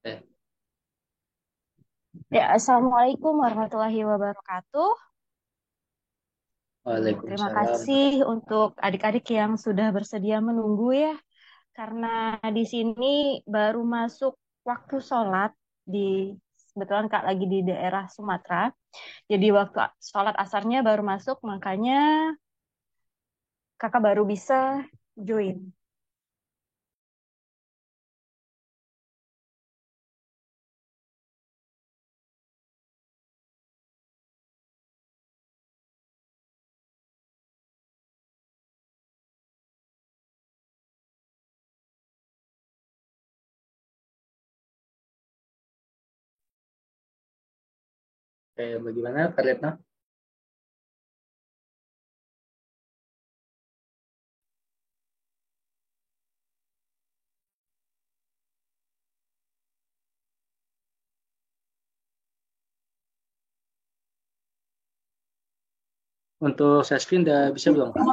Eh, Ya, Assalamualaikum warahmatullahi wabarakatuh. Terima Waalaikumsalam. kasih untuk adik-adik yang sudah bersedia menunggu ya. Karena di sini baru masuk waktu sholat di kebetulan Kak lagi di daerah Sumatera. Jadi waktu sholat asarnya baru masuk, makanya Kakak baru bisa join. Bagaimana Kak Retno? Untuk share screen udah bisa belum Kak?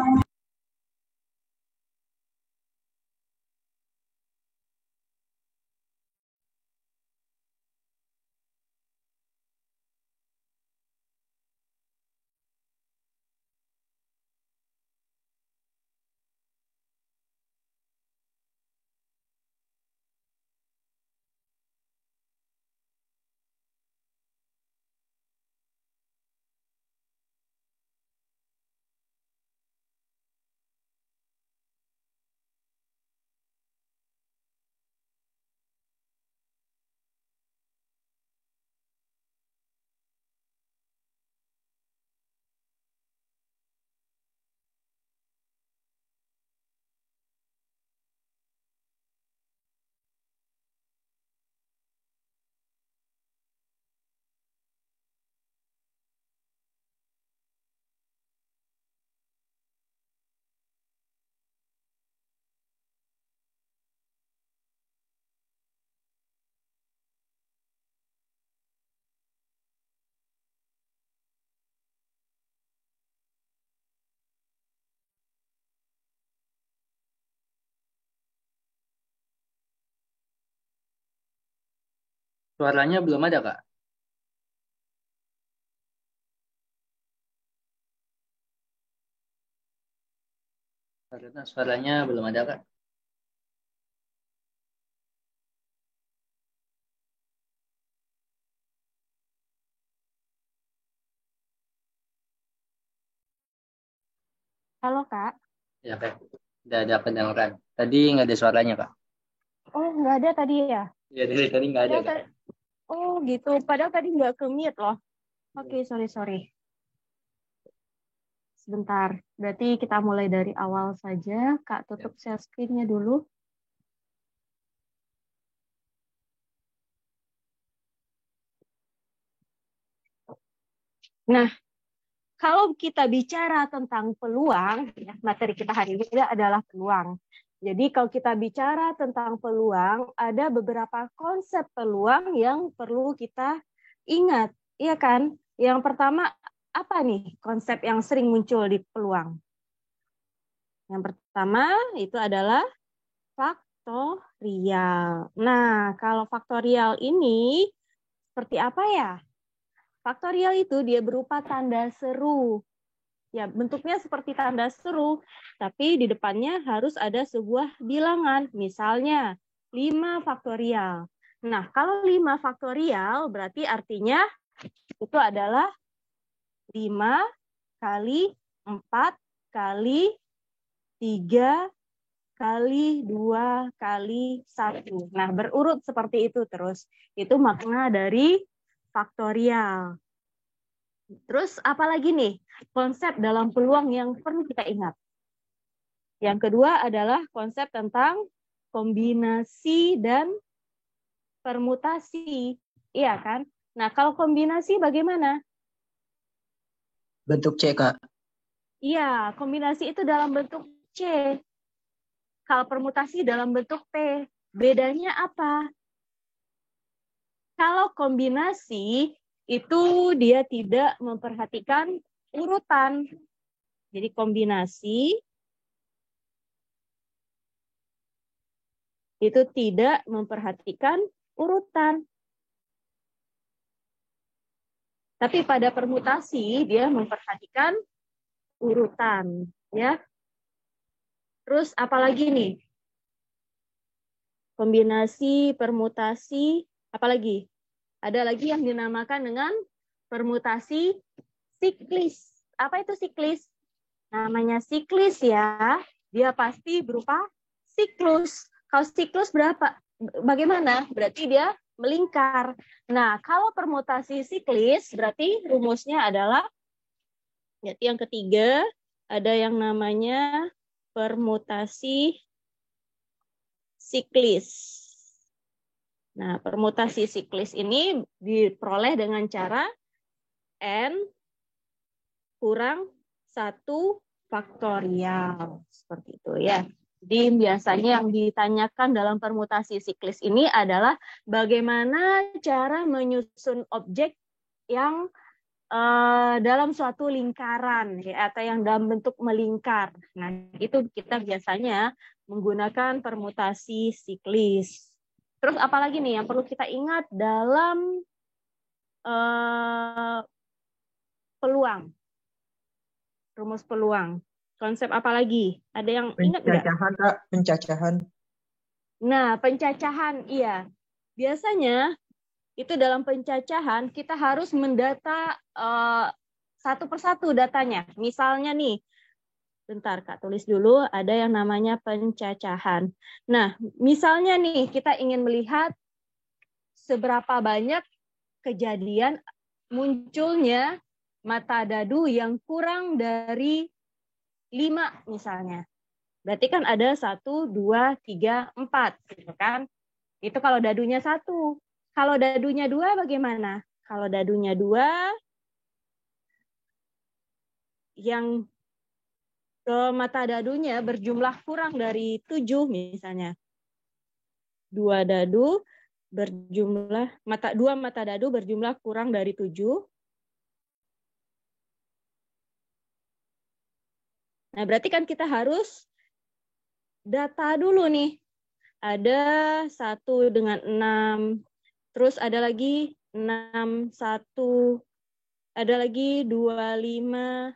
Suaranya belum ada Kak? Kak Retno, suaranya belum ada Kak? Halo Kak. Ya Kak, udah ada kedengeran. Tadi nggak ada suaranya Kak? Oh, nggak ada tadi ya? Ya dari tadi nggak ada Padahal Kak. oh gitu. Padahal tadi nggak ke mute loh. Oke, sorry sorry. Sebentar, berarti kita mulai dari awal saja. Kak, Ya. tutup share screen-nya dulu. Nah, kalau kita bicara tentang peluang, ya, materi kita hari ini adalah peluang. Jadi kalau kita bicara tentang peluang, ada beberapa konsep peluang yang perlu kita ingat, iya kan? Yang pertama, apa nih konsep yang sering muncul di peluang? Yang pertama itu adalah faktorial. Nah, kalau faktorial ini seperti apa ya? Faktorial itu dia berupa tanda seru. Ya, bentuknya seperti tanda seru, tapi di depannya harus ada sebuah bilangan. Misalnya 5 faktorial. Nah, kalau 5 faktorial berarti artinya itu adalah 5 kali 4 kali 3 kali 2 kali 1. Nah, berurut seperti itu terus. Itu makna dari faktorial. Terus apalagi nih konsep dalam peluang yang perlu kita ingat? Yang kedua adalah konsep tentang kombinasi dan permutasi. Iya kan? Nah, kalau kombinasi bagaimana? Bentuk C Kak. Iya, kombinasi itu dalam bentuk C. Kalau permutasi dalam bentuk P. Bedanya apa? Kalau kombinasi itu dia tidak memperhatikan urutan. Jadi kombinasi itu tidak memperhatikan urutan. Tapi pada permutasi dia memperhatikan urutan, ya. Terus apalagi nih? Kombinasi, permutasi, apalagi? Ada lagi yang dinamakan dengan permutasi siklis. Apa itu siklis? Namanya siklis ya. Dia pasti berupa siklus. Kalau siklus berapa? Bagaimana? Berarti dia melingkar. Nah, kalau permutasi siklis, berarti rumusnya adalah, yang ketiga, ada yang namanya permutasi siklis. Nah, permutasi siklis ini diperoleh dengan cara N kurang 1 faktorial. Seperti itu ya. Jadi biasanya yang ditanyakan dalam permutasi siklis ini adalah bagaimana cara menyusun objek yang dalam suatu lingkaran, ya, atau yang dalam bentuk melingkar. Nah, itu kita biasanya menggunakan permutasi siklis. Terus apalagi nih yang perlu kita ingat dalam peluang, rumus peluang. Konsep apa lagi? Ada yang ingat nggak? Pencacahan, Kak. Pencacahan. Nah, pencacahan, iya. Biasanya itu dalam pencacahan kita harus mendata satu persatu datanya. Misalnya nih, bentar Kak, tulis dulu, ada yang namanya pencacahan. Nah, misalnya nih kita ingin melihat seberapa banyak kejadian munculnya mata dadu yang kurang dari 5 misalnya. Berarti kan ada 1, 2, 3, 4. Gitu kan? Itu kalau dadunya 1. Kalau dadunya 2 bagaimana? Kalau dadunya 2, yang ke mata dadunya berjumlah kurang dari 7 misalnya. 2 dadu berjumlah, 2 mata dadu berjumlah kurang dari 7. Nah, berarti kan kita harus data dulu nih. Ada 1 dengan 6, terus ada lagi 6, 1, ada lagi 2, 5,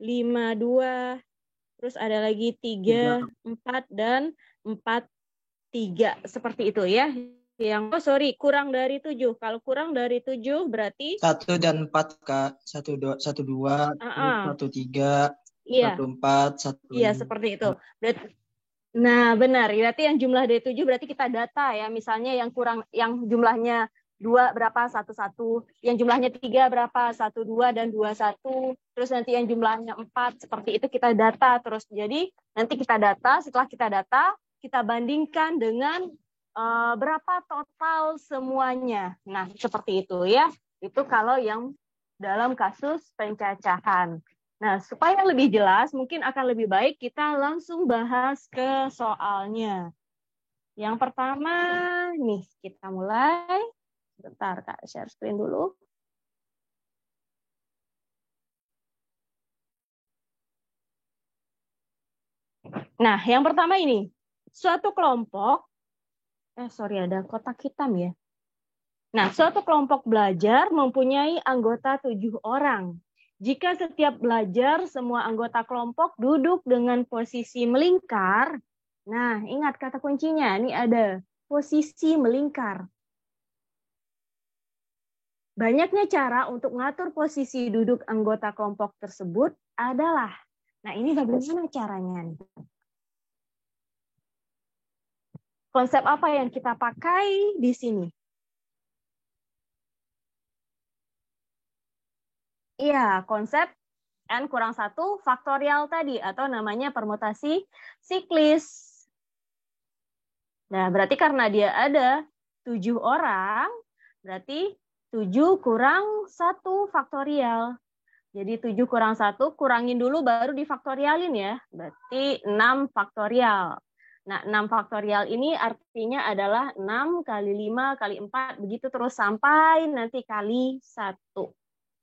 5, 2, terus ada lagi 3, 4, dan 4, 3. Seperti itu ya. Kurang dari 7. Kalau kurang dari 7 berarti 1 dan 4, Kak. 1, 2, 1, 2, 1, 3, iya. 1, 4, 1, 5. Iya, seperti itu. Nah, benar. Berarti yang jumlah dari 7 berarti kita data ya. Misalnya yang kurang, yang jumlahnya 2 berapa? 1, 1. Yang jumlahnya 3 berapa? 1, 2, dan 2, 1. Terus nanti yang jumlahnya 4. Seperti itu kita data terus. Jadi nanti kita data, setelah kita data, kita bandingkan dengan berapa total semuanya. Nah, seperti itu ya. Itu kalau yang dalam kasus pencacahan. Nah, supaya lebih jelas, mungkin akan lebih baik kita langsung bahas ke soalnya. Yang pertama, nih kita mulai. Bentar, Kak, share screen dulu. Nah, yang pertama ini. Suatu kelompok, ada kotak hitam ya. Nah, suatu kelompok belajar mempunyai anggota 7 orang. Jika setiap belajar, semua anggota kelompok duduk dengan posisi melingkar. Nah, ingat kata kuncinya, ini ada posisi melingkar. Banyaknya cara untuk mengatur posisi duduk anggota kelompok tersebut adalah, nah ini bagaimana caranya? Konsep apa yang kita pakai di sini? Iya, konsep N kurang 1 faktorial tadi, atau namanya permutasi siklis. Nah, berarti karena dia ada 7 orang, berarti 7 kurang 1 faktorial. Jadi 7 kurang 1, kurangin dulu baru difaktorialin ya. Berarti 6 faktorial. Nah, 6 faktorial ini artinya adalah 6 kali 5 kali 4, begitu terus sampai nanti kali 1.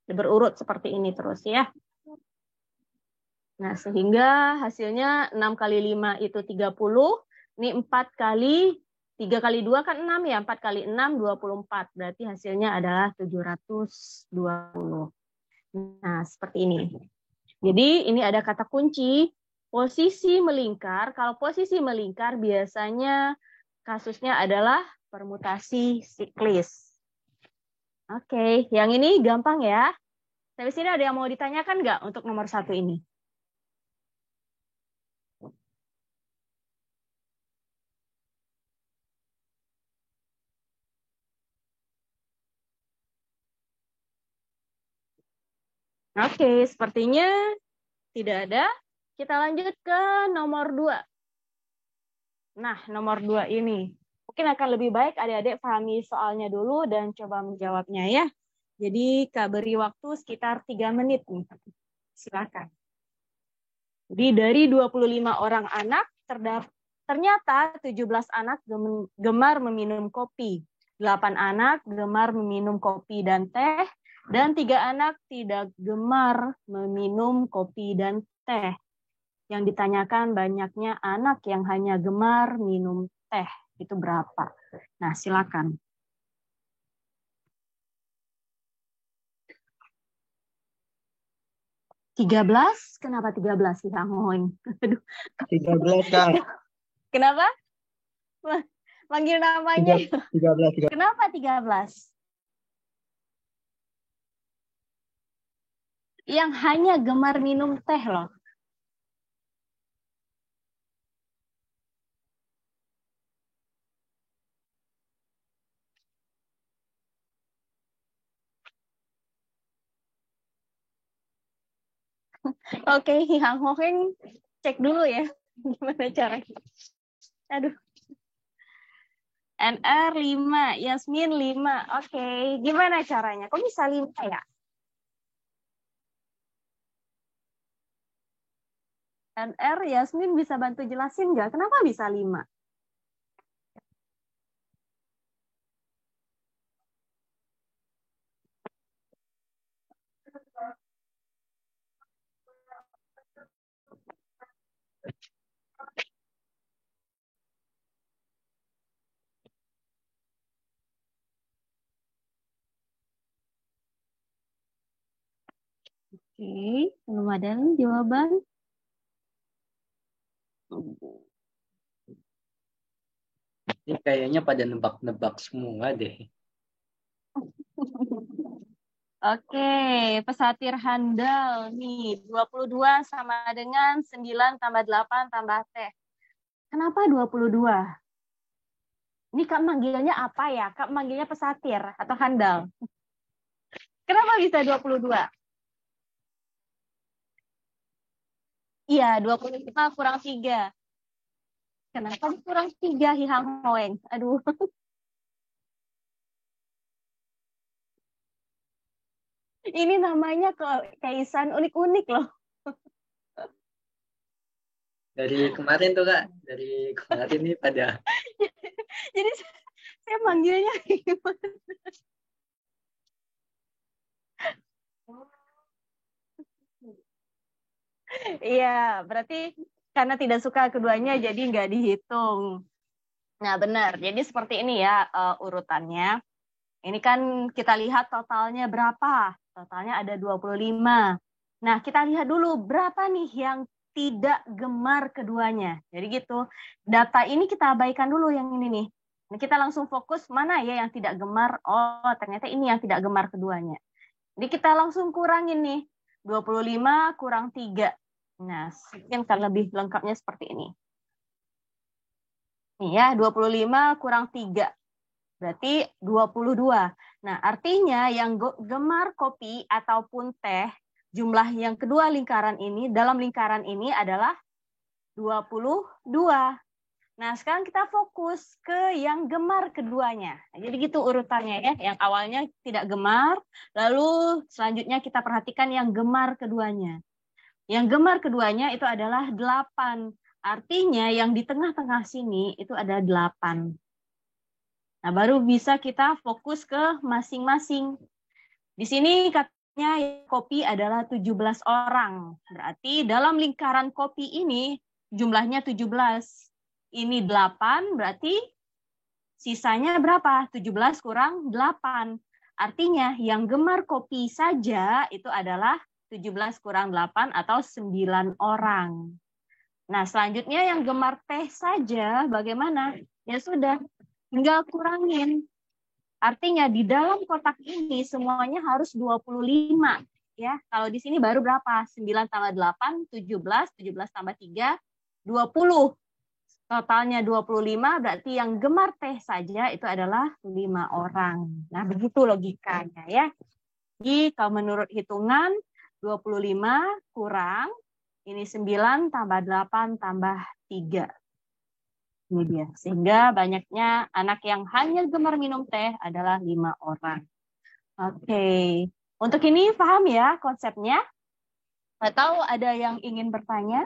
Berurut seperti ini terus ya. Nah, sehingga hasilnya 6 kali 5 itu 30, Ini 4 kali 3 kali 2 kan 6 ya. 4 kali 6 24. Berarti hasilnya adalah 720. Nah, seperti ini. Jadi ini ada kata kunci posisi melingkar. Kalau posisi melingkar biasanya kasusnya adalah permutasi siklis. Oke, yang ini gampang ya. Sampai sini ada yang mau ditanyakan nggak untuk nomor 1 ini? Oke, sepertinya tidak ada. Kita lanjut ke nomor 2. Nah, nomor 2 ini. Mungkin akan lebih baik adik-adik pahami soalnya dulu dan coba menjawabnya ya. Jadi, Kak beri waktu sekitar 3 menit nih. Silakan. Jadi, dari 25 orang anak, ternyata 17 anak gemar meminum kopi. 8 anak gemar meminum kopi dan teh. Dan 3 anak tidak gemar meminum kopi dan teh. Yang ditanyakan banyaknya anak yang hanya gemar minum teh. Itu berapa? Nah, silakan. 13? Kenapa 13 sih, Kang Hoing? 13, Kak. Kenapa? Manggil namanya. 13. Kenapa 13? Yang hanya gemar minum teh loh. Oke, Kang Hoing cek dulu ya. Gimana caranya? Aduh. NR 5, Yasmin 5. Oke, gimana caranya? Kok bisa 5 ya? NR, Yasmin bisa bantu jelasin nggak? Kenapa bisa 5? Oke, belum ada jawaban. Ini kayaknya pada nebak-nebak semua deh. Oke, pesatir handal nih, 22 sama dengan 9 tambah 8 tambah T. Kenapa 22? Ini Kak manggilnya apa ya? Kak manggilnya pesatir atau handal? Kenapa bisa 22? Iya, 25 kurang 3. Kenapa kurang 3, Hihang Hoeng? Aduh. Ini namanya Kaisan unik-unik loh. Dari kemarin tuh Kak, dari kemarin nih pada. Jadi saya manggilnya gimana? Iya, berarti karena tidak suka keduanya jadi nggak dihitung. Nah, benar. Jadi seperti ini ya urutannya. Ini kan kita lihat totalnya berapa? Totalnya ada 25. Nah, kita lihat dulu berapa nih yang tidak gemar keduanya. Jadi gitu. Data ini kita abaikan dulu yang ini nih. Nah, kita langsung fokus mana ya yang tidak gemar. Oh, ternyata ini yang tidak gemar keduanya. Jadi kita langsung kurangin nih. 25 kurang 3. Nah, mungkin kan lebih lengkapnya seperti ini. Nih ya, 25 kurang 3. Berarti 22. Nah, artinya yang gemar kopi ataupun teh, jumlah yang kedua lingkaran ini, dalam lingkaran ini adalah 22. Nah, sekarang kita fokus ke yang gemar keduanya. Jadi gitu urutannya ya. Yang awalnya tidak gemar, lalu selanjutnya kita perhatikan yang gemar keduanya. Yang gemar keduanya itu adalah 8. Artinya yang di tengah-tengah sini itu ada 8. Nah, baru bisa kita fokus ke masing-masing. Di sini katanya kopi adalah 17 orang. Berarti dalam lingkaran kopi ini jumlahnya 17. ini 8, berarti sisanya berapa? 17 kurang 8. Artinya yang gemar kopi saja itu adalah 17 kurang 8 atau 9 orang. Nah, selanjutnya yang gemar teh saja bagaimana? Ya sudah, tinggal kurangin. Artinya di dalam kotak ini semuanya harus 25. Ya, kalau di sini baru berapa? 9 tambah 8, 17. 17 tambah 3, 20. Totalnya 25, berarti yang gemar teh saja itu adalah 5 orang. Nah, begitu logikanya ya. Jadi, kalau menurut hitungan, 25 kurang, ini 9 tambah 8 tambah 3. Ini dia. Sehingga banyaknya anak yang hanya gemar minum teh adalah 5 orang. Oke. Untuk ini paham ya konsepnya? Atau ada yang ingin bertanya?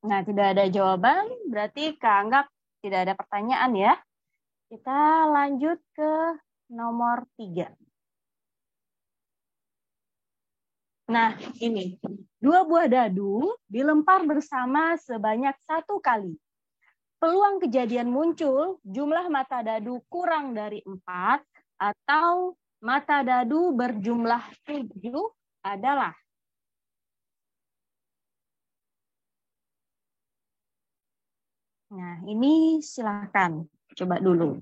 Nah, tidak ada jawaban, berarti keanggap tidak ada pertanyaan ya. Kita lanjut ke nomor 3. Nah, ini. 2 buah dadu dilempar bersama sebanyak 1 kali. Peluang kejadian muncul jumlah mata dadu kurang dari 4 atau mata dadu berjumlah 7 adalah. Nah, ini silakan coba dulu.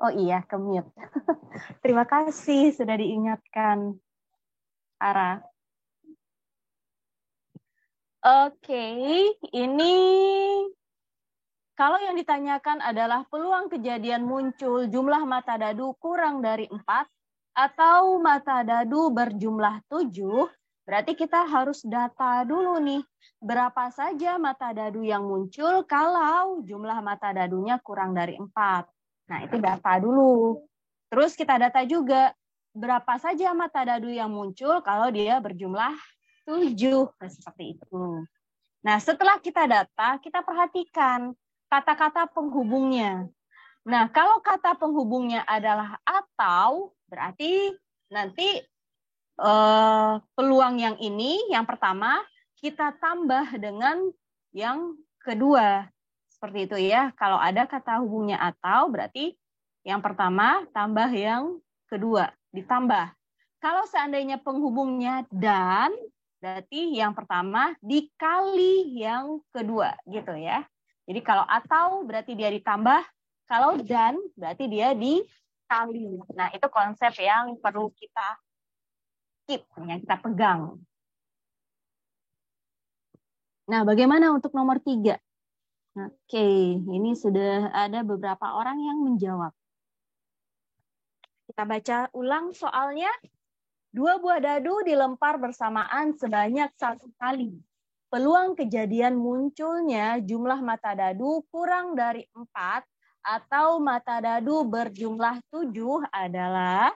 Oh iya, ke-mute. Terima kasih sudah diingatkan, Ara. Oke, ini kalau yang ditanyakan adalah peluang kejadian muncul jumlah mata dadu kurang dari 4 atau mata dadu berjumlah 7, berarti kita harus data dulu nih. Berapa saja mata dadu yang muncul kalau jumlah mata dadunya kurang dari 4. Nah, itu data dulu. Terus kita data juga berapa saja mata dadu yang muncul kalau dia berjumlah 7. Nah, seperti itu. Nah, setelah kita data, kita perhatikan kata-kata penghubungnya. Nah, kalau kata penghubungnya adalah atau, berarti nanti peluang yang ini, yang pertama, kita tambah dengan yang kedua. Seperti itu ya. Kalau ada kata hubungnya atau, berarti yang pertama tambah yang kedua, ditambah. Kalau seandainya penghubungnya dan, berarti yang pertama dikali yang kedua, gitu ya. Jadi kalau atau berarti dia ditambah, kalau dan berarti dia dikali. Nah, itu konsep yang perlu kita keep, yang kita pegang. Nah, bagaimana untuk nomor 3? Oke, ini sudah ada beberapa orang yang menjawab. Kita baca ulang soalnya. 2 buah dadu dilempar bersamaan sebanyak 1 kali. Peluang kejadian munculnya jumlah mata dadu kurang dari 4 atau mata dadu berjumlah 7 adalah...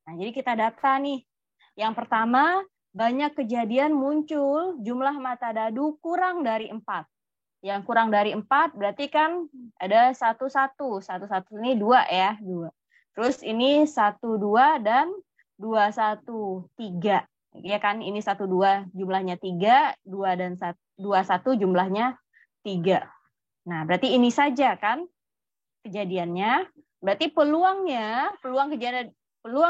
Nah, jadi kita data nih. Yang pertama, banyak kejadian muncul jumlah mata dadu kurang dari 4. Yang kurang dari 4 berarti kan ada 1, 1. 1, 1 ini 2 ya. 2. Terus ini 1, 2 dan 2, 1, 3. Ya kan, ini 1, 2 jumlahnya 3, 2 dan 1, 2, 1 jumlahnya 3. Nah, berarti ini saja kan kejadiannya. Berarti peluang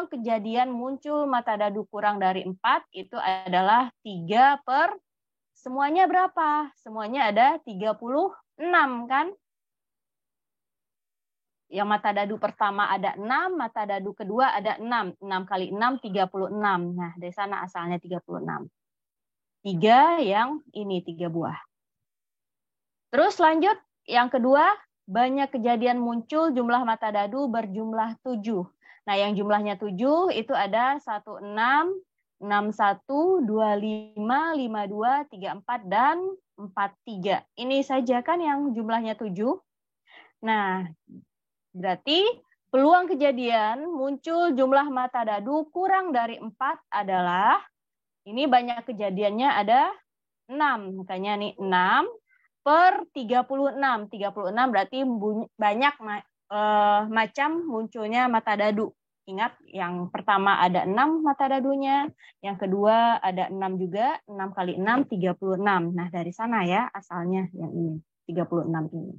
kejadian muncul mata dadu kurang dari 4 itu adalah 3 per semuanya berapa? Semuanya ada 36 kan? Yang mata dadu pertama ada 6, mata dadu kedua ada 6. 6 kali 6, 36. Nah, dari sana asalnya 36. 3 yang ini 3 buah. Terus lanjut, yang kedua, banyak kejadian muncul jumlah mata dadu berjumlah 7. Nah, yang jumlahnya 7 itu ada 16, 61, 25, 52, 34, dan 43. Ini saja kan yang jumlahnya 7. Nah, berarti peluang kejadian muncul jumlah mata dadu kurang dari 4 adalah, ini banyak kejadiannya ada 6. Makanya nih 6 per 36. 36 berarti banyak macam munculnya mata dadu. Ingat, yang pertama ada 6 mata dadunya, yang kedua ada 6 juga, 6 kali 6, 36. Nah, dari sana ya asalnya yang ini, 36 ini.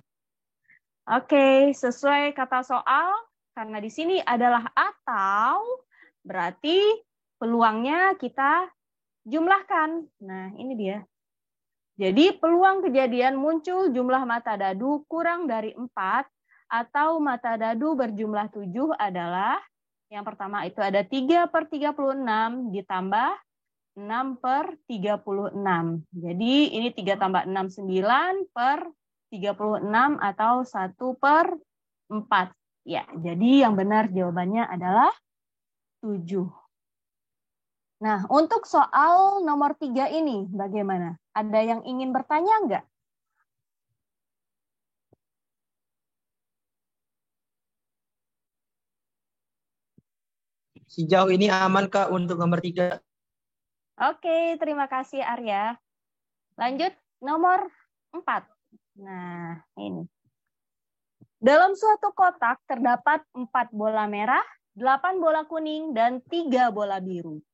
Oke, sesuai kata soal, karena di sini adalah atau, berarti peluangnya kita jumlahkan. Nah, ini dia. Jadi peluang kejadian muncul jumlah mata dadu kurang dari 4 atau mata dadu berjumlah 7 adalah, yang pertama itu ada 3 per 36 ditambah 6 per 36. Jadi ini 3 tambah 6, 9 per 36 atau 1 per 4. Ya, jadi yang benar jawabannya adalah 7. Nah, untuk soal nomor 3 ini bagaimana? Ada yang ingin bertanya enggak? Sejauh ini aman, Kak, untuk nomor 3. Oke, terima kasih Arya. Lanjut nomor 4. Nah, ini. Dalam suatu kotak terdapat 4 bola merah, 8 bola kuning, dan 3 bola biru.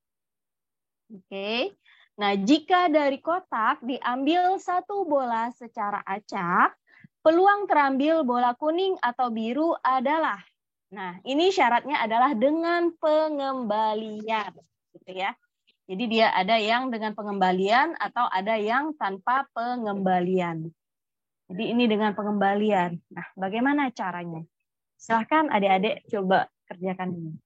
Oke. Nah, jika dari kotak diambil 1 bola secara acak, peluang terambil bola kuning atau biru adalah, nah ini syaratnya adalah dengan pengembalian, gitu ya. Jadi dia ada yang dengan pengembalian atau ada yang tanpa pengembalian. Jadi ini dengan pengembalian. Nah, bagaimana caranya? Silahkan adik-adik coba kerjakan ini.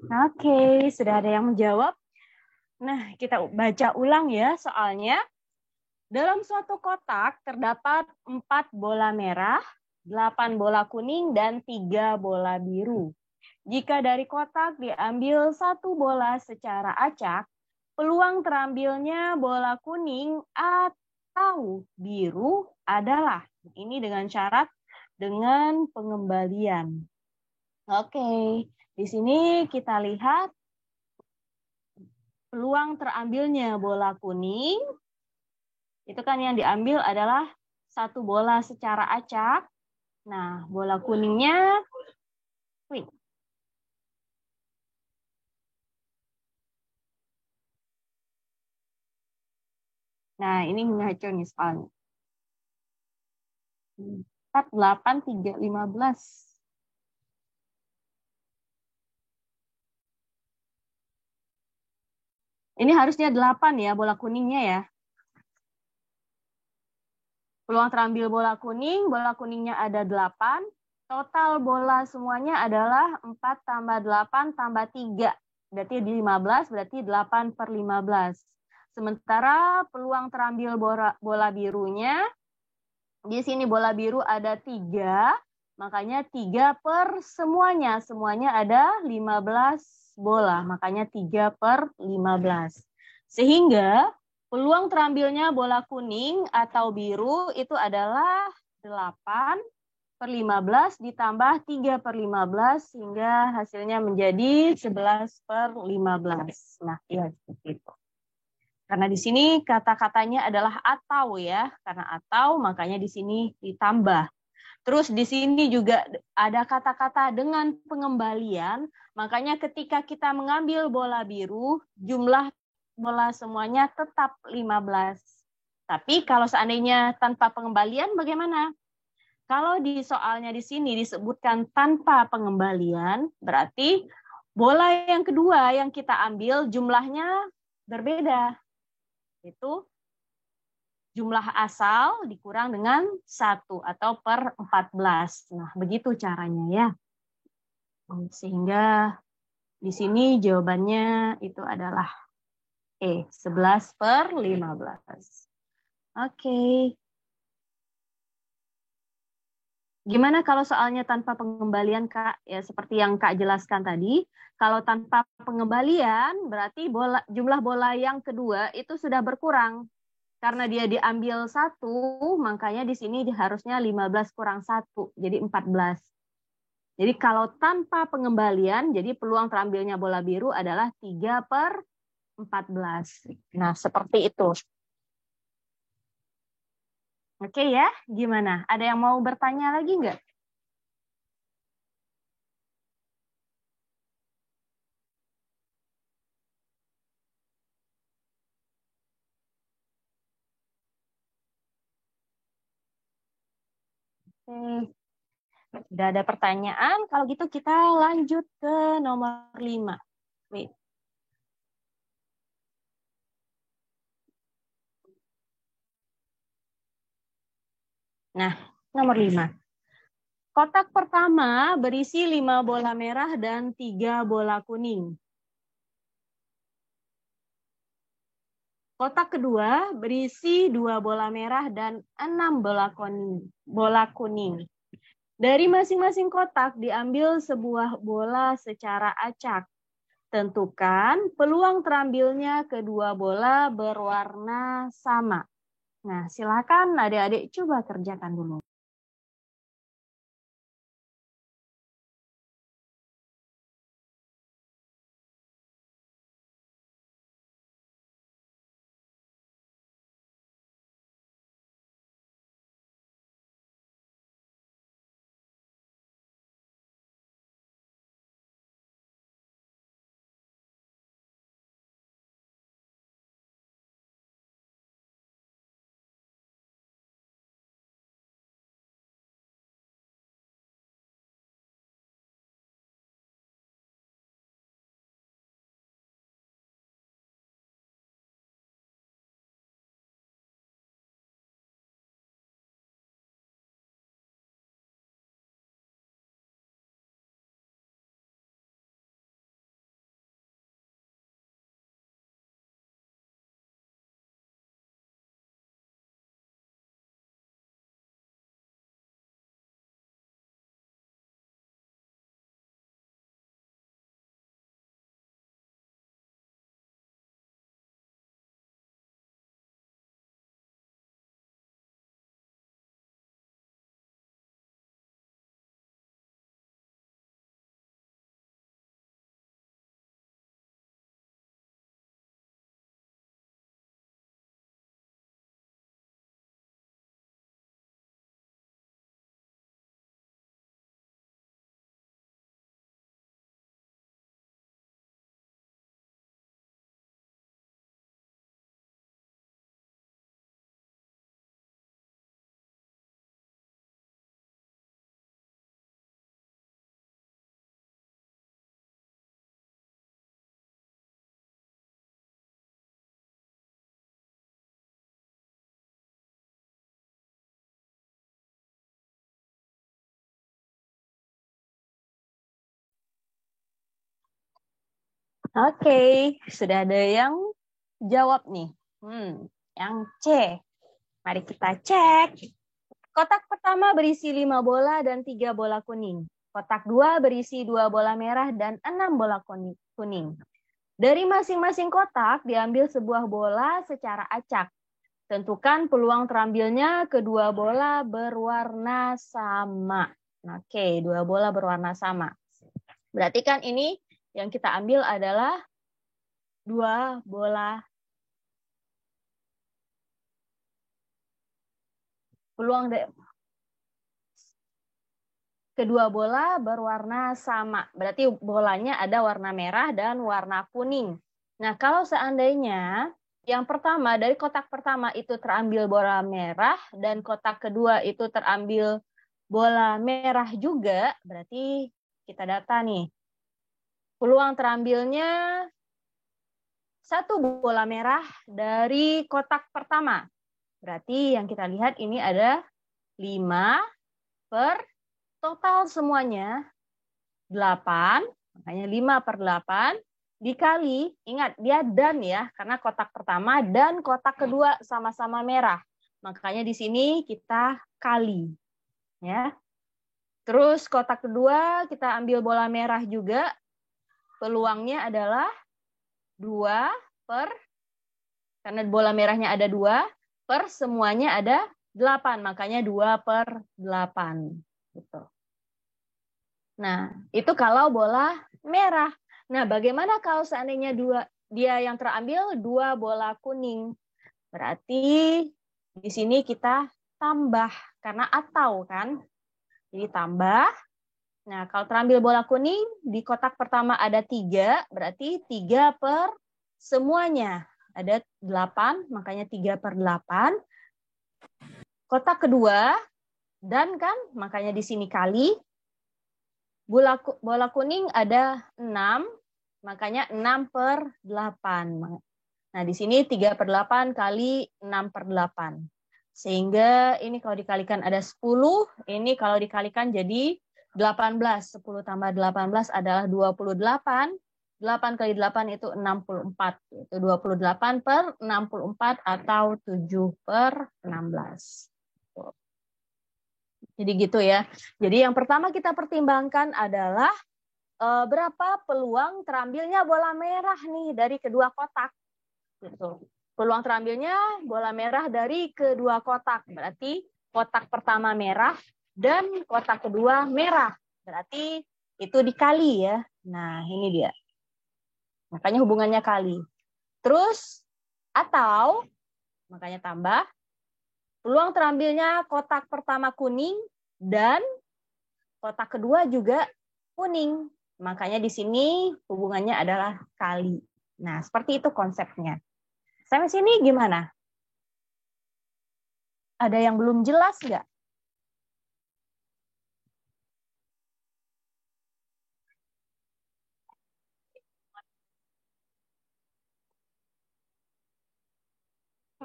Oke, sudah ada yang menjawab. Nah, kita baca ulang ya soalnya. Dalam suatu kotak terdapat 4 bola merah, 8 bola kuning, dan 3 bola biru. Jika dari kotak diambil 1 bola secara acak, peluang terambilnya bola kuning atau biru adalah, ini dengan syarat dengan pengembalian. Oke, di sini kita lihat peluang terambilnya bola kuning, itu kan yang diambil adalah 1 bola secara acak. Nah, bola kuningnya, wih, nah ini ngaco nih soalnya. 4, 8, 3, 15. Ini harusnya 8 ya bola kuningnya ya. Peluang terambil bola kuningnya ada 8. Total bola semuanya adalah 4 tambah 8 tambah 3. Berarti 15, berarti 8 per 15. Sementara peluang terambil bola birunya, di sini bola biru ada 3, makanya 3 per semuanya. Semuanya ada 15 bola, makanya 3 per 15. Sehingga peluang terambilnya bola kuning atau biru itu adalah 8 per 15 ditambah 3 per 15 sehingga hasilnya menjadi 11 per 15. Nah, iya seperti itu. Karena di sini kata-katanya adalah atau ya, karena atau makanya di sini ditambah. Terus di sini juga ada kata-kata dengan pengembalian, makanya ketika kita mengambil bola biru, jumlah bola semuanya tetap 15. Tapi kalau seandainya tanpa pengembalian bagaimana? Kalau di soalnya di sini disebutkan tanpa pengembalian, berarti bola yang kedua yang kita ambil jumlahnya berbeda. Itu jumlah asal dikurang dengan 1 atau per 14. Nah, begitu caranya ya. Sehingga di sini jawabannya itu adalah 11 per 15. Oke. Gimana kalau soalnya tanpa pengembalian, Kak? Ya, seperti yang Kak jelaskan tadi. Kalau tanpa pengembalian, berarti jumlah bola yang kedua itu sudah berkurang. Karena dia diambil 1, makanya di sini harusnya 15 kurang 1, jadi 14. Jadi kalau tanpa pengembalian, jadi peluang terambilnya bola biru adalah 3 per 14. Nah, seperti itu. Oke ya, gimana? Ada yang mau bertanya lagi nggak? Oke. Sudah ada pertanyaan, kalau gitu kita lanjut ke nomor 5. Wait. Nah, nomor 5. Kotak pertama berisi 5 bola merah dan 3 bola kuning. Kotak kedua berisi 2 bola merah dan 6 bola kuning. Dari masing-masing kotak diambil sebuah bola secara acak. Tentukan peluang terambilnya kedua bola berwarna sama. Nah, silakan adik-adik coba kerjakan dulu. Oke, sudah ada yang jawab nih. Yang C. Mari kita cek. Kotak pertama berisi 5 bola dan 3 bola kuning. Kotak 2 berisi 2 bola merah dan 6 bola kuning. Dari masing-masing kotak diambil sebuah bola secara acak. Tentukan peluang terambilnya kedua bola berwarna sama. Oke, 2 bola berwarna sama. Berarti kan ini yang kita ambil adalah 2 bola. Peluang kedua bola berwarna sama. Berarti bolanya ada warna merah dan warna kuning. Nah, kalau seandainya yang pertama, dari kotak pertama itu terambil bola merah dan kotak kedua itu terambil bola merah juga, berarti kita data nih. Peluang terambilnya 1 bola merah dari kotak pertama. Berarti yang kita lihat ini ada 5 per total semuanya 8, makanya 5/8 dikali, ingat dia dan ya, karena kotak pertama dan kotak kedua sama-sama merah. Makanya di sini kita kali. Ya. Terus kotak kedua kita ambil bola merah juga. Peluangnya adalah 2 per, karena bola merahnya ada 2, per semuanya ada 8. Makanya 2/8. Gitu. Nah, itu kalau bola merah. Nah, bagaimana kalau seandainya dia yang terambil 2 bola kuning? Berarti di sini kita tambah, karena atau kan. Jadi tambah. Nah, kalau terambil bola kuning, di kotak pertama ada 3, berarti 3 per semuanya. Ada 8, makanya 3/8. Kotak kedua, dan kan, makanya di sini kali. Bola kuning ada 6, makanya 6/8. Nah, di sini 3/8 kali 6/8. Sehingga ini kalau dikalikan ada 10, ini kalau dikalikan jadi 18. 10 tambah 18 adalah 28. 8 kali 8 itu 64. Itu 28/64 atau 7/16. Jadi gitu ya. Jadi yang pertama kita pertimbangkan adalah berapa peluang terambilnya bola merah nih dari kedua kotak. Gitu. Peluang terambilnya bola merah dari kedua kotak. Berarti kotak pertama merah dan kotak kedua merah. Berarti itu dikali ya. Nah, ini dia. Makanya hubungannya kali. Terus atau makanya tambah peluang terambilnya kotak pertama kuning dan kotak kedua juga kuning. Makanya di sini hubungannya adalah kali. Nah, seperti itu konsepnya. Sampai sini gimana? Ada yang belum jelas nggak?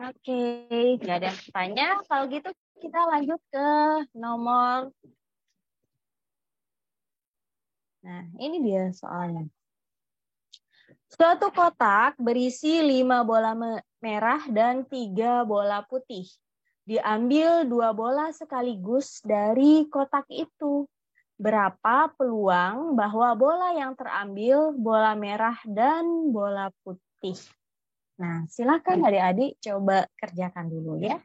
Oke, nggak ada yang tanya. Kalau gitu kita lanjut ke nomor. Nah, ini dia soalnya. Suatu kotak berisi 5 bola merah dan 3 bola putih. Diambil 2 bola sekaligus dari kotak itu. Berapa peluang bahwa bola yang terambil bola merah dan bola putih? Nah, silakan adik-adik coba kerjakan dulu ya.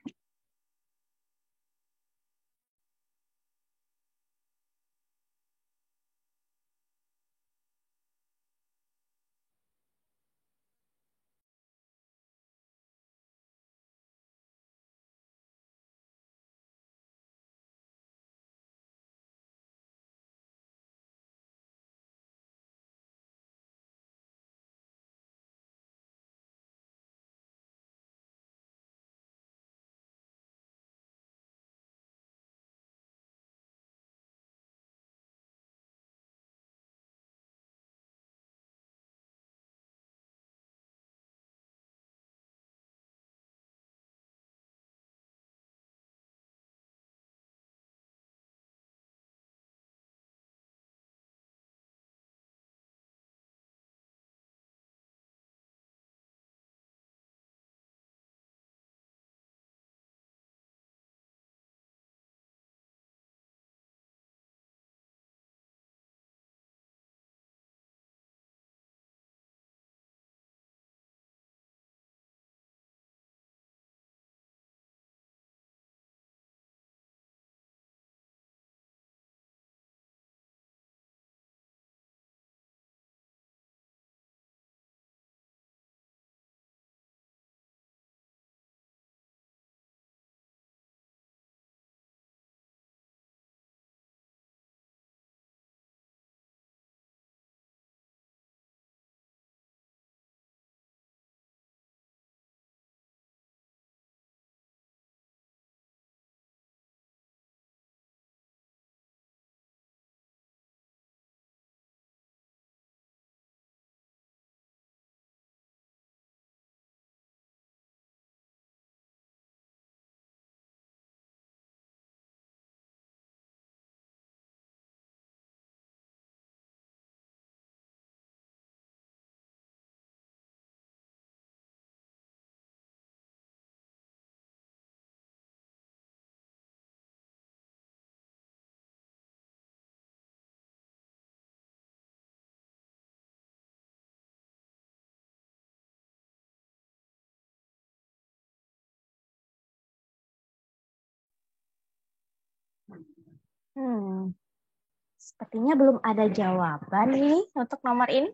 Sepertinya belum ada jawaban ini untuk nomor ini.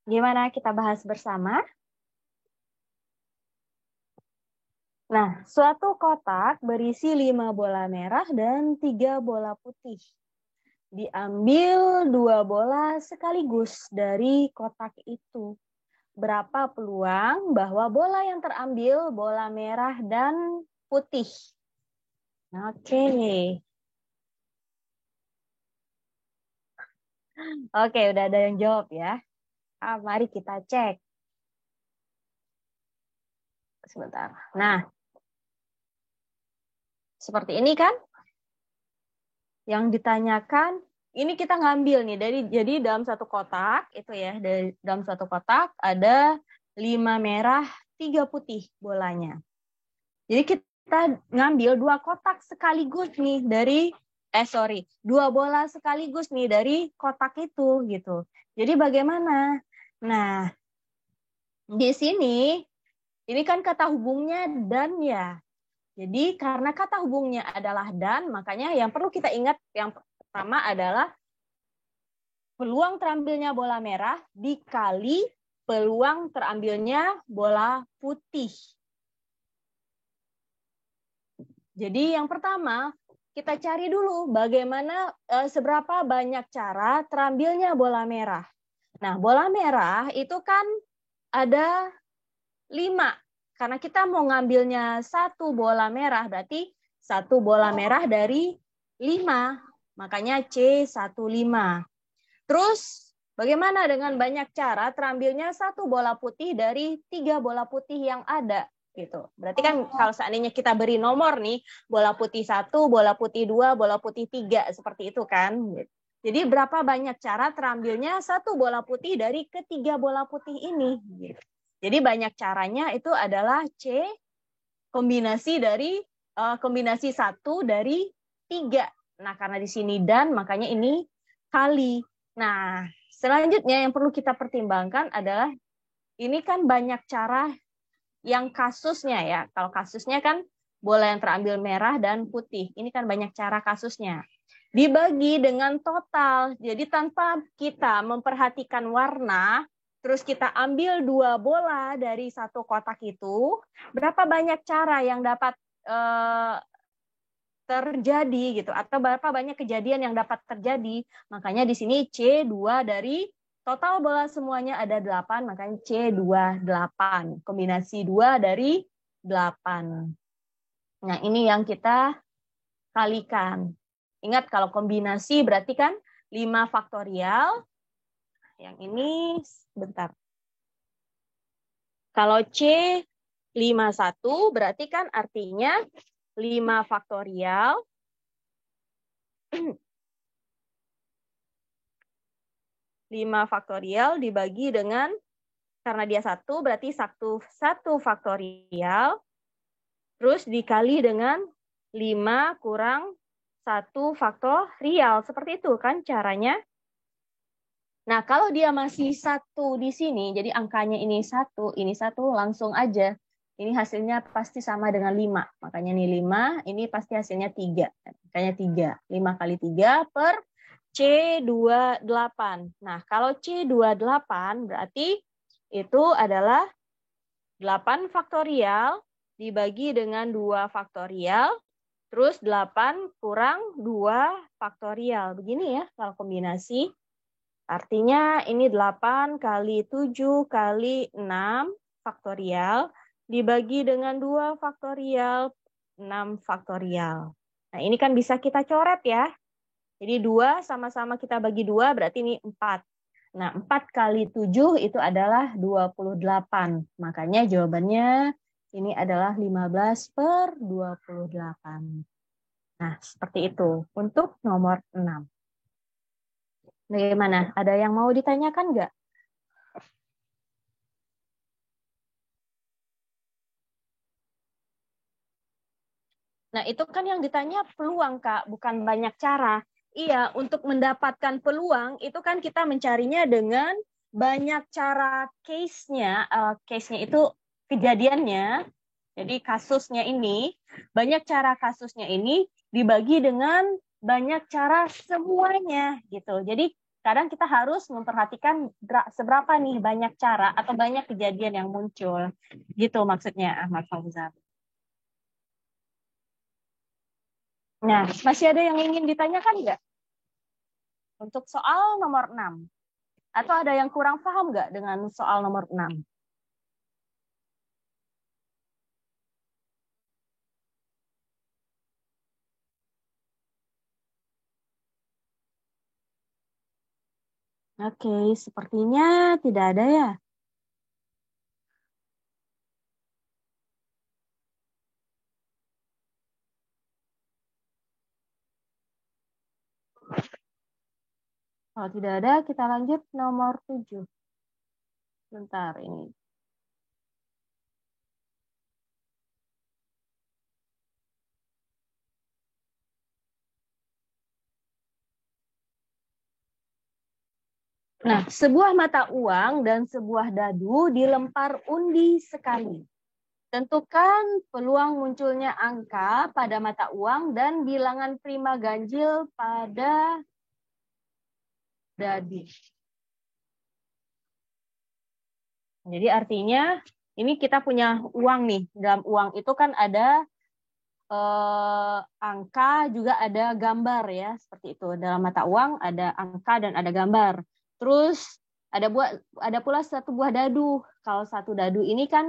Gimana kita bahas bersama? Nah, suatu kotak berisi 5 bola merah dan 3 bola putih. Diambil 2 bola sekaligus dari kotak itu. Berapa peluang bahwa bola yang terambil bola merah dan putih? Oke. Oke, udah ada yang jawab ya. Mari kita cek. Sebentar. Nah, seperti ini kan? Yang ditanyakan, ini kita ngambil nih jadi dalam satu kotak itu ya, dalam satu kotak ada 5 merah, 3 putih bolanya. Jadi kita ngambil 2 kotak sekaligus nih dari 2 bola sekaligus nih dari kotak itu gitu. Jadi bagaimana? Nah, di sini ini kan kata hubungnya dan ya. Jadi karena kata hubungnya adalah dan, makanya yang perlu kita ingat yang pertama adalah peluang terambilnya bola merah dikali peluang terambilnya bola putih. Jadi yang pertama kita cari dulu bagaimana seberapa banyak cara terambilnya bola merah. Nah, bola merah itu kan ada 5. Karena kita mau ngambilnya 1 bola merah, berarti 1 bola merah dari 5. Makanya C15. Terus, bagaimana dengan banyak cara terambilnya 1 bola putih dari 3 bola putih yang ada? Gitu. Berarti kan kalau seandainya kita beri nomor nih, bola putih 1, bola putih 2, bola putih 3, seperti itu kan. Jadi berapa banyak cara terambilnya 1 bola putih dari ketiga bola putih ini? Gitu. Jadi banyak caranya itu adalah C kombinasi 1 dari 3. Nah, karena di sini dan makanya ini kali. Nah, selanjutnya yang perlu kita pertimbangkan adalah ini kan banyak cara yang kasusnya ya. Kalau kasusnya kan bola yang terambil merah dan putih. Ini kan banyak cara kasusnya. Dibagi dengan total. Jadi tanpa kita memperhatikan warna, terus kita ambil 2 bola dari 1 kotak itu, berapa banyak cara yang dapat terjadi gitu, atau berapa banyak kejadian yang dapat terjadi. Makanya di sini C2 dari total bola semuanya ada 8, makanya C28. Kombinasi 2 dari 8. Nah, ini yang kita kalikan. Ingat kalau kombinasi berarti kan 5 faktorial. Yang ini, bentar. Kalau C51 berarti kan artinya 5 faktorial. 5 faktorial dibagi dengan, karena dia 1, berarti 1 faktorial. Terus dikali dengan 5 kurang 1 faktorial. Seperti itu kan caranya. Nah, kalau dia masih 1 di sini, jadi angkanya ini 1, langsung aja. Ini hasilnya pasti sama dengan 5. Makanya ini 5, ini pasti hasilnya 3. Makanya 3. 5 kali 3 per C28. Nah, kalau C28 berarti itu adalah 8 faktorial dibagi dengan 2 faktorial, terus 8 kurang 2 faktorial. Begini ya kalau kombinasi. Artinya ini 8 kali 7 kali 6 faktorial dibagi dengan 2 faktorial 6 faktorial. Nah, ini kan bisa kita coret ya. Jadi 2 sama-sama kita bagi 2 berarti ini 4. Nah, 4 kali 7 itu adalah 28. Makanya jawabannya ini adalah 15 per 28. Nah, seperti itu untuk nomor 6. Bagaimana? Ada yang mau ditanyakan nggak? Nah, itu kan yang ditanya peluang, Kak, bukan banyak cara. Iya, untuk mendapatkan peluang, itu kan kita mencarinya dengan banyak cara case-nya. Case-nya itu kejadiannya. Jadi kasusnya ini, banyak cara kasusnya ini dibagi dengan banyak cara semuanya gitu. Jadi kadang kita harus memperhatikan seberapa nih banyak cara atau banyak kejadian yang muncul. Gitu maksudnya Ahmad Fauzan. Nah, masih ada yang ingin ditanyakan nggak? Untuk soal nomor 6. Atau ada yang kurang paham nggak dengan soal nomor 6? Oke, sepertinya tidak ada ya. Kalau tidak ada, kita lanjut nomor 7. Bentar ini. Nah, sebuah mata uang dan sebuah dadu dilempar undi sekali. Tentukan peluang munculnya angka pada mata uang dan bilangan prima ganjil pada dadu. Jadi artinya ini kita punya uang nih. Dalam uang itu kan ada angka, juga ada gambar ya, seperti itu. Dalam mata uang ada angka dan ada gambar. Terus ada pula satu buah dadu. Kalau satu dadu ini kan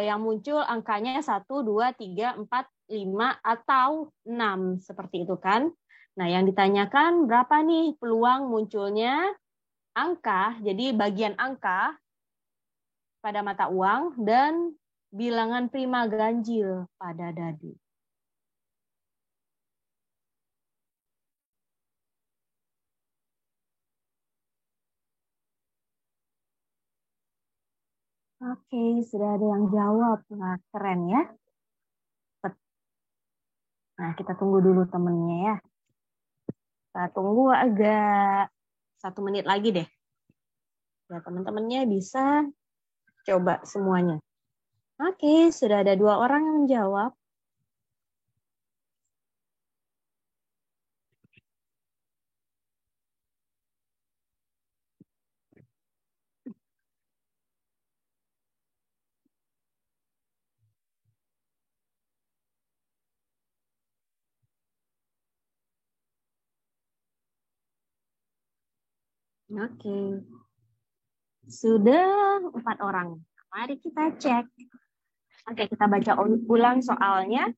yang muncul angkanya 1, 2, 3, 4, 5, atau 6. Seperti itu kan. Nah, yang ditanyakan berapa nih peluang munculnya angka, jadi bagian angka pada mata uang dan bilangan prima ganjil pada dadu. Oke, sudah ada yang jawab. Nah, keren ya. Nah, kita tunggu dulu temennya ya. Kita tunggu agak 1 menit lagi deh. Ya, teman-temannya bisa coba semuanya. Oke, sudah ada 2 orang yang menjawab. Oke. Sudah 4 orang. Mari kita cek. Oke, kita baca ulang soalnya.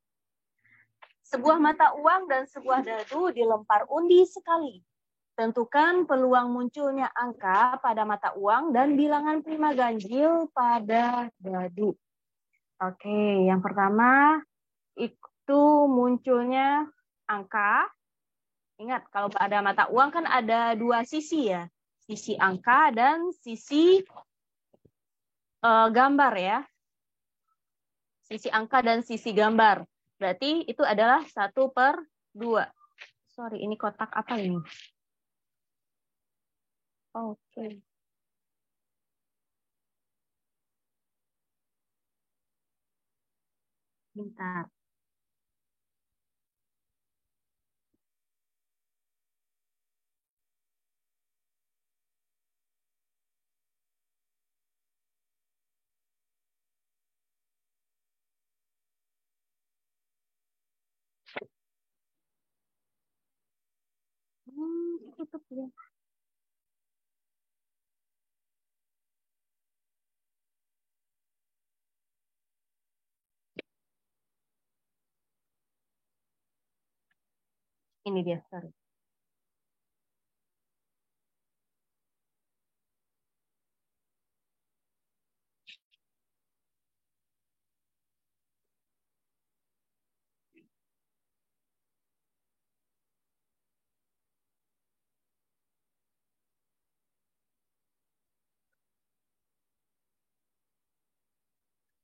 Sebuah mata uang dan sebuah dadu dilempar undi sekali. Tentukan peluang munculnya angka pada mata uang dan bilangan prima ganjil pada dadu. Oke, yang pertama itu munculnya angka. Ingat, kalau pada mata uang kan ada 2 sisi ya. Sisi angka dan sisi gambar ya. Sisi angka dan sisi gambar. Berarti itu adalah 1/2. Sorry, ini kotak apa ini? Oke. Bentar. Tutup ya. Ini dia, sorry.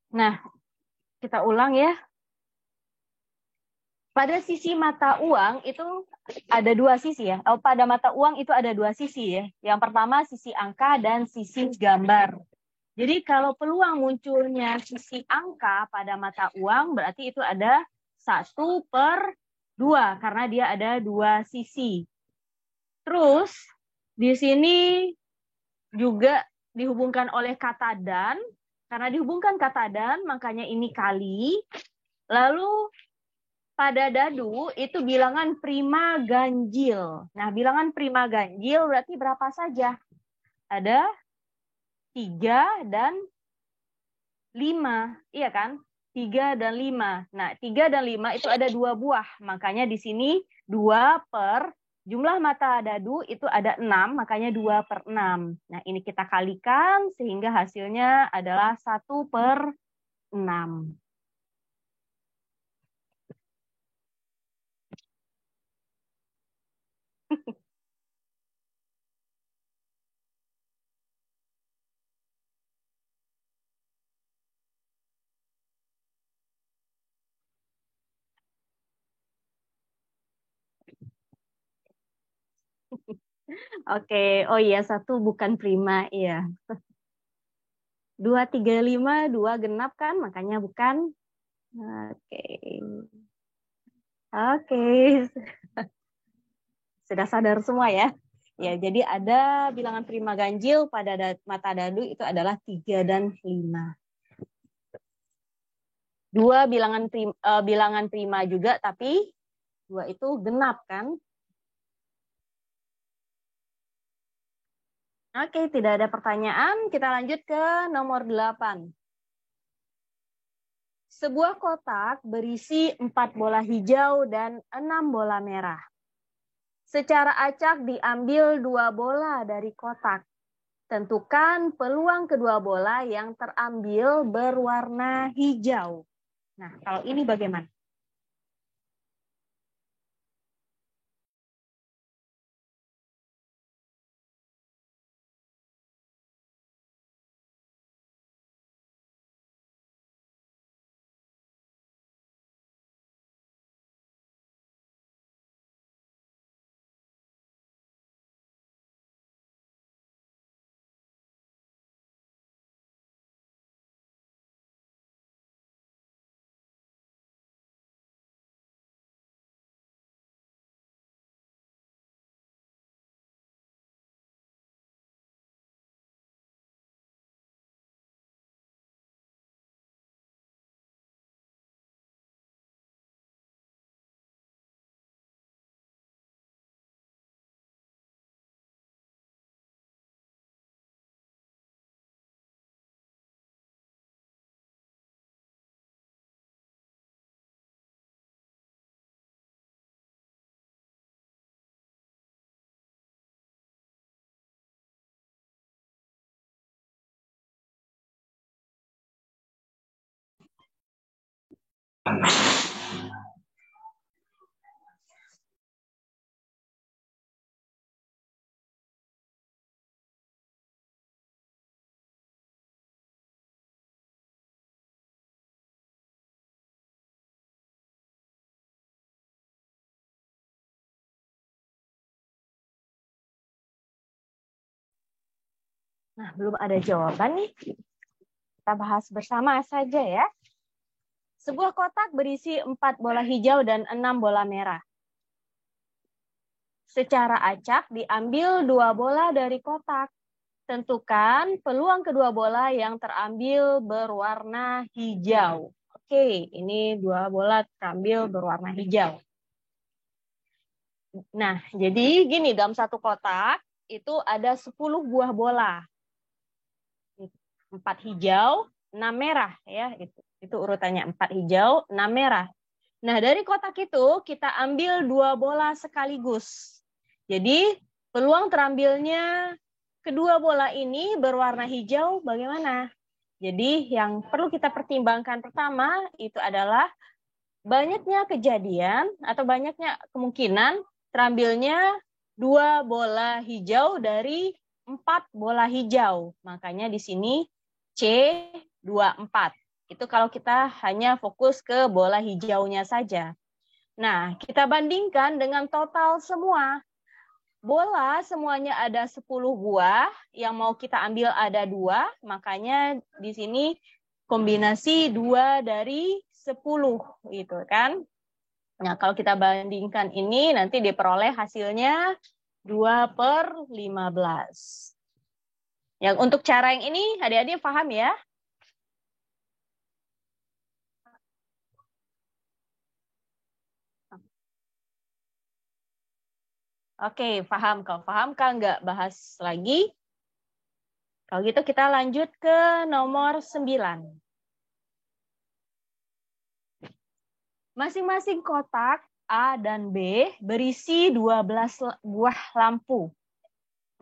Nah, kita ulang ya. Pada sisi mata uang itu ada 2 sisi ya. Pada mata uang itu ada 2 sisi ya. Yang pertama sisi angka dan sisi gambar. Jadi kalau peluang munculnya sisi angka pada mata uang berarti itu ada 1/2. 2 karena dia ada 2 sisi. Terus di sini juga dihubungkan oleh kata dan. Karena dihubungkan kata dan, makanya ini kali. Lalu pada dadu itu bilangan prima ganjil. Nah, bilangan prima ganjil berarti berapa saja? Ada 3 dan 5. Iya kan? 3 dan 5. Nah, 3 dan 5 itu ada 2 buah. Makanya di sini 2 per jumlah mata dadu itu ada 6, makanya 2 per 6. Nah, ini kita kalikan sehingga hasilnya adalah 1 per 6. Oke, oh iya 1 bukan prima, iya. 2, 3, 5, 2 genap kan, makanya bukan. Oke. Oke. Sudah sadar semua ya? Ya, jadi ada bilangan prima ganjil pada mata dadu itu adalah 3 dan 5. 2 bilangan prima juga, tapi 2 itu genap kan? Oke, tidak ada pertanyaan. Kita lanjut ke nomor 8. Sebuah kotak berisi 4 bola hijau dan 6 bola merah. Secara acak diambil 2 bola dari kotak. Tentukan peluang kedua bola yang terambil berwarna hijau. Nah, kalau ini bagaimana? Nah, belum ada jawaban nih. Kita bahas bersama saja ya. Sebuah kotak berisi 4 bola hijau dan 6 bola merah. Secara acak diambil 2 bola dari kotak. Tentukan peluang kedua bola yang terambil berwarna hijau. Oke, ini 2 bola terambil berwarna hijau. Nah, jadi gini, dalam satu kotak itu ada 10 buah bola. 4 hijau, 6 merah ya, itu urutannya 4 hijau, 6 merah. Nah, dari kotak itu kita ambil 2 bola sekaligus. Jadi, peluang terambilnya kedua bola ini berwarna hijau bagaimana? Jadi, yang perlu kita pertimbangkan pertama itu adalah banyaknya kejadian atau banyaknya kemungkinan terambilnya 2 bola hijau dari 4 bola hijau. Makanya di sini C24. Itu kalau kita hanya fokus ke bola hijaunya saja. Nah, kita bandingkan dengan total semua. Bola semuanya ada 10 buah, yang mau kita ambil ada 2, makanya di sini kombinasi 2 dari 10 gitu kan. Nah, kalau kita bandingkan ini, nanti diperoleh hasilnya 2/15. Yang untuk cara yang ini, adik-adik paham ya? Oke, paham. Kalau paham, Kak nggak bahas lagi. Kalau gitu kita lanjut ke nomor 9. Masing-masing kotak A dan B berisi 12 buah lampu.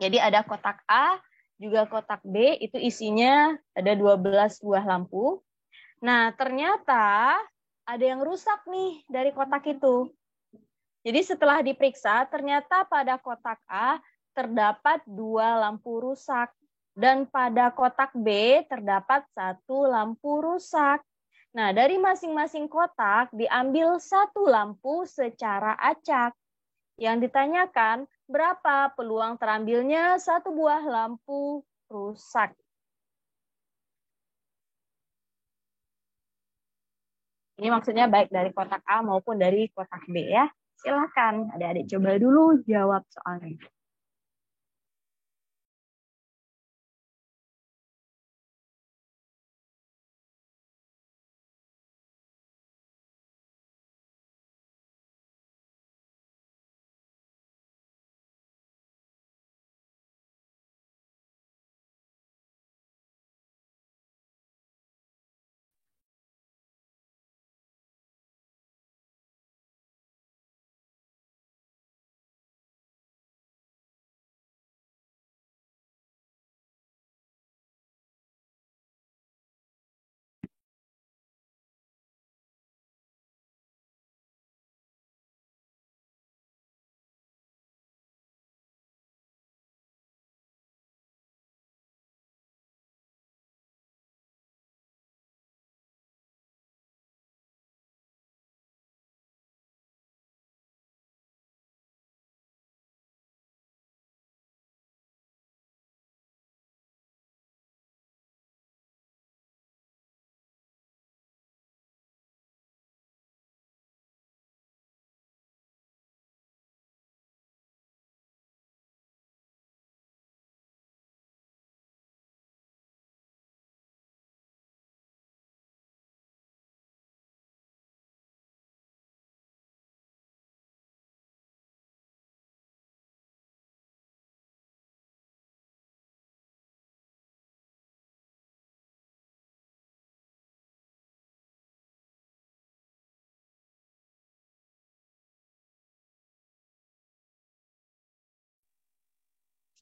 Jadi ada kotak A, juga kotak B, itu isinya ada 12 buah lampu. Nah, ternyata ada yang rusak nih dari kotak itu. Jadi setelah diperiksa, ternyata pada kotak A terdapat 2 lampu rusak. Dan pada kotak B terdapat 1 lampu rusak. Nah, dari masing-masing kotak diambil 1 lampu secara acak. Yang ditanyakan, berapa peluang terambilnya 1 buah lampu rusak? Ini maksudnya baik dari kotak A maupun dari kotak B ya. Silakan adik-adik coba dulu jawab soalnya.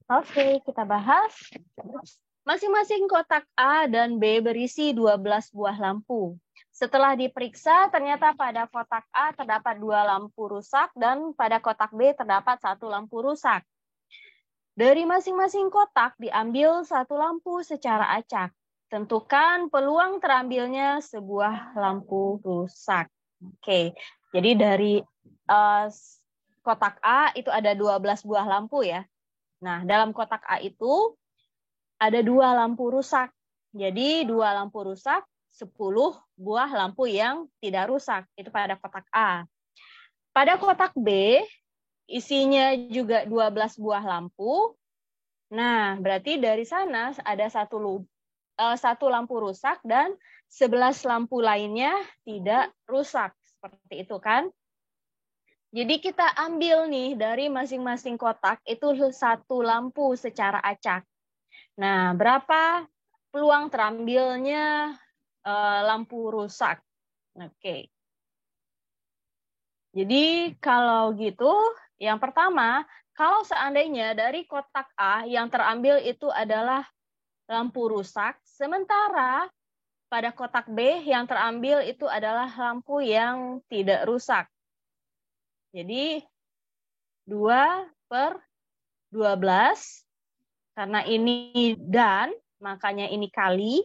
Oke, kita bahas. Masing-masing kotak A dan B berisi 12 buah lampu. Setelah diperiksa, ternyata pada kotak A terdapat 2 lampu rusak dan pada kotak B terdapat 1 lampu rusak. Dari masing-masing kotak diambil 1 lampu secara acak. Tentukan peluang terambilnya sebuah lampu rusak. Oke, jadi dari kotak A itu ada 12 buah lampu ya. Nah, dalam kotak A itu ada 2 lampu rusak. Jadi 2 lampu rusak, 10 buah lampu yang tidak rusak. Itu pada kotak A. Pada kotak B, isinya juga 12 buah lampu. Nah, berarti dari sana ada 1 lampu rusak dan 11 lampu lainnya tidak rusak. Seperti itu kan? Jadi kita ambil nih dari masing-masing kotak itu 1 lampu secara acak. Nah, berapa peluang terambilnya lampu rusak? Oke. Jadi kalau gitu, yang pertama, kalau seandainya dari kotak A yang terambil itu adalah lampu rusak, sementara pada kotak B yang terambil itu adalah lampu yang tidak rusak. Jadi 2/12, karena ini dan, makanya ini kali.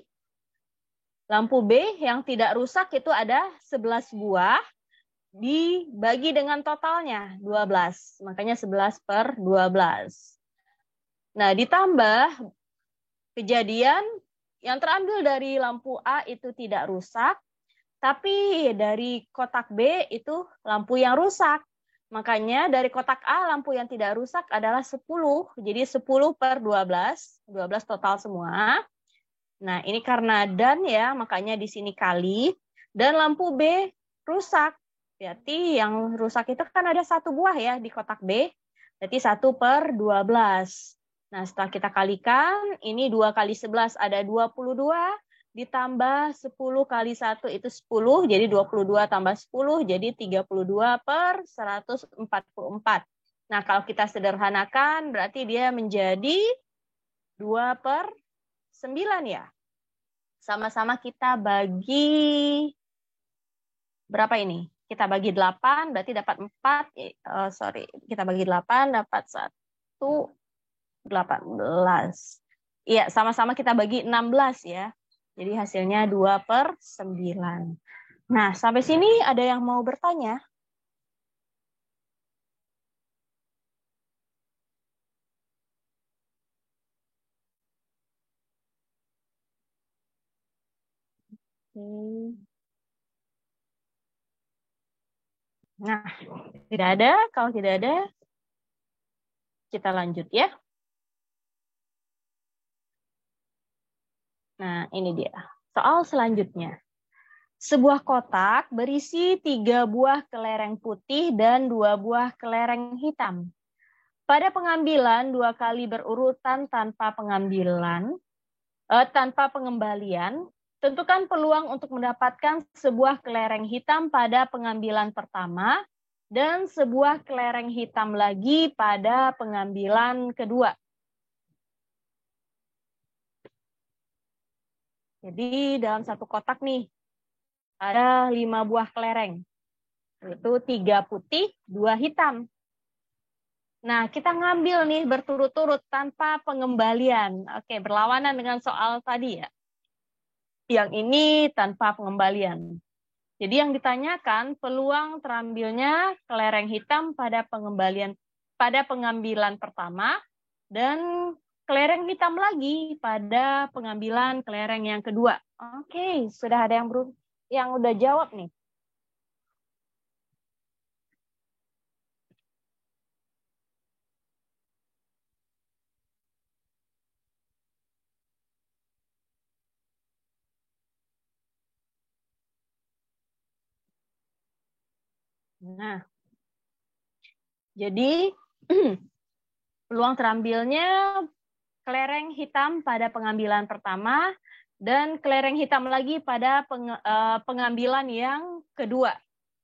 Lampu B yang tidak rusak itu ada 11 buah, dibagi dengan totalnya 12. Makanya 11/12. Nah, ditambah kejadian yang terambil dari lampu A itu tidak rusak, Tapi dari kotak B itu lampu yang rusak. Makanya dari kotak A lampu yang tidak rusak adalah 10. Jadi 10 per 12. 12 total semua. Nah, ini karena dan ya, makanya di sini kali. Dan lampu B rusak. Berarti yang rusak itu kan ada 1 buah ya di kotak B. Berarti 1 per 12. Nah, setelah kita kalikan, ini 2 kali 11 ada 22. Ditambah 10 kali 1 itu 10. Jadi 22 tambah 10. Jadi 32 per 144. Nah, kalau kita sederhanakan, berarti dia menjadi 2 per 9 ya. Sama-sama kita bagi berapa ini? Kita bagi 8 berarti dapat 4. Kita bagi 8 dapat 1 18. Iya, sama-sama kita bagi 16 ya. Jadi hasilnya 2 per 9. Nah, sampai sini ada yang mau bertanya? Nah, tidak ada. Kalau tidak ada, kita lanjut ya. Nah, ini dia. Soal selanjutnya. Sebuah kotak berisi 3 buah kelereng putih dan 2 buah kelereng hitam. Pada pengambilan 2 kali berurutan tanpa pengembalian, tentukan peluang untuk mendapatkan sebuah kelereng hitam pada pengambilan pertama dan sebuah kelereng hitam lagi pada pengambilan kedua. Jadi dalam satu kotak nih, ada 5 buah kelereng. Itu 3 putih, 2 hitam. Nah, kita ngambil nih berturut-turut tanpa pengembalian. Oke, berlawanan dengan soal tadi ya. Yang ini tanpa pengembalian. Jadi yang ditanyakan peluang terambilnya kelereng hitam pada pengambilan pertama dan kelereng hitam lagi pada pengambilan kelereng yang kedua. Oke, sudah ada yang udah jawab nih. Nah, jadi peluang terambilnya kelereng hitam pada pengambilan pertama dan kelereng hitam lagi pada pengambilan yang kedua,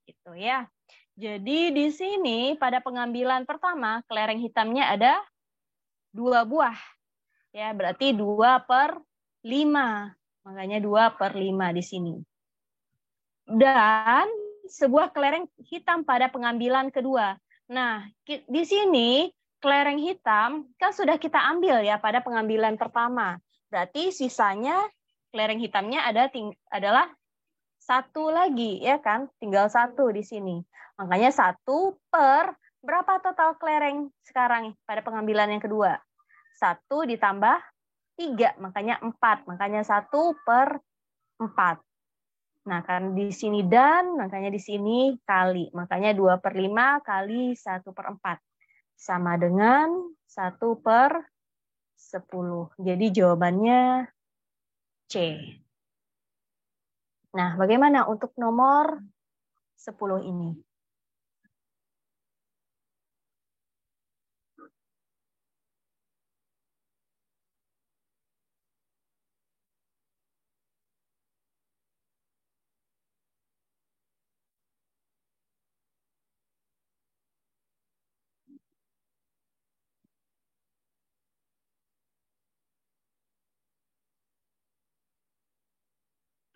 gitu ya. Jadi di sini pada pengambilan pertama kelereng hitamnya ada 2 buah, ya berarti 2 per 5, makanya 2 per 5 di sini. Dan sebuah kelereng hitam pada pengambilan kedua. Nah, di sini kelereng hitam kan sudah kita ambil ya pada pengambilan pertama. Berarti sisanya kelereng hitamnya adalah 1 lagi ya kan, tinggal 1 di sini. Makanya 1 per berapa total kelereng sekarang pada pengambilan yang kedua? 1 ditambah 3, makanya 4. Makanya 1 per 4. Nah, kan di sini dan, makanya di sini kali. Makanya 2 per 5 kali 1 per 4. Sama dengan 1 per 10. Jadi jawabannya C. Nah, bagaimana untuk nomor 10 ini?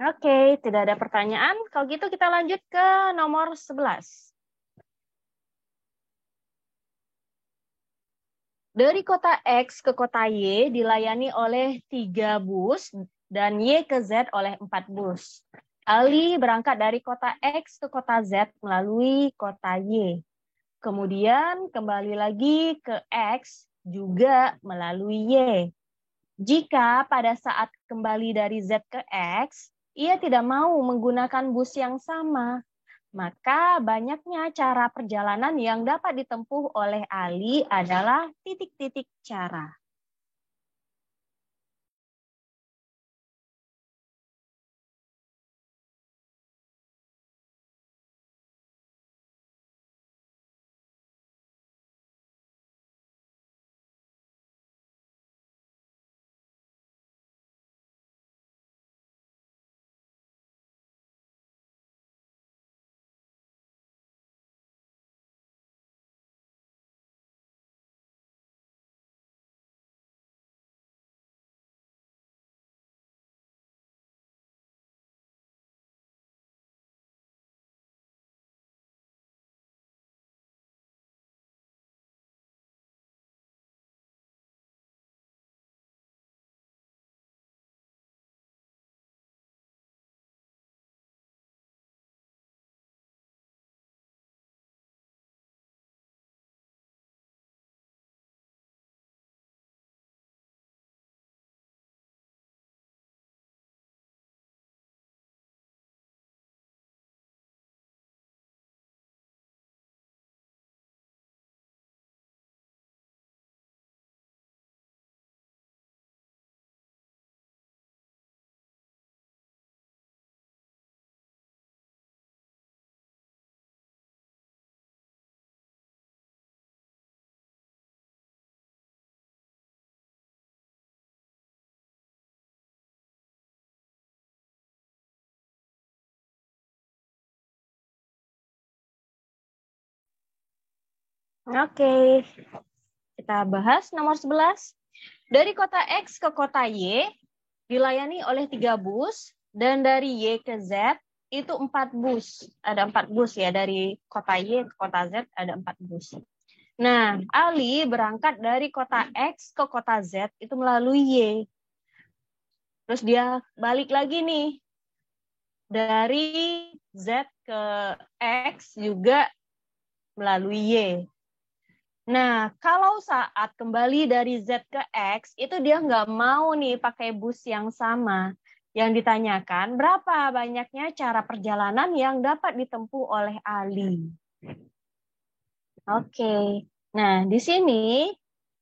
Oke, tidak ada pertanyaan. Kalau gitu kita lanjut ke nomor 11. Dari kota X ke kota Y dilayani oleh 3 bus dan Y ke Z oleh 4 bus. Ali berangkat dari kota X ke kota Z melalui kota Y. Kemudian kembali lagi ke X juga melalui Y. Jika pada saat kembali dari Z ke X, ia tidak mau menggunakan bus yang sama. Maka banyaknya cara perjalanan yang dapat ditempuh oleh Ali adalah titik-titik cara. Oke, kita bahas nomor 11. Dari kota X ke kota Y dilayani oleh 3 bus, dan dari Y ke Z itu 4 bus. Ada 4 bus ya, dari kota Y ke kota Z ada 4 bus. Nah, Ali berangkat dari kota X ke kota Z itu melalui Y. Terus dia balik lagi nih. Dari Z ke X juga melalui Y. Nah, kalau saat kembali dari Z ke X, itu dia nggak mau nih pakai bus yang sama. Yang ditanyakan, berapa banyaknya cara perjalanan yang dapat ditempuh oleh Ali? Oke. Nah, di sini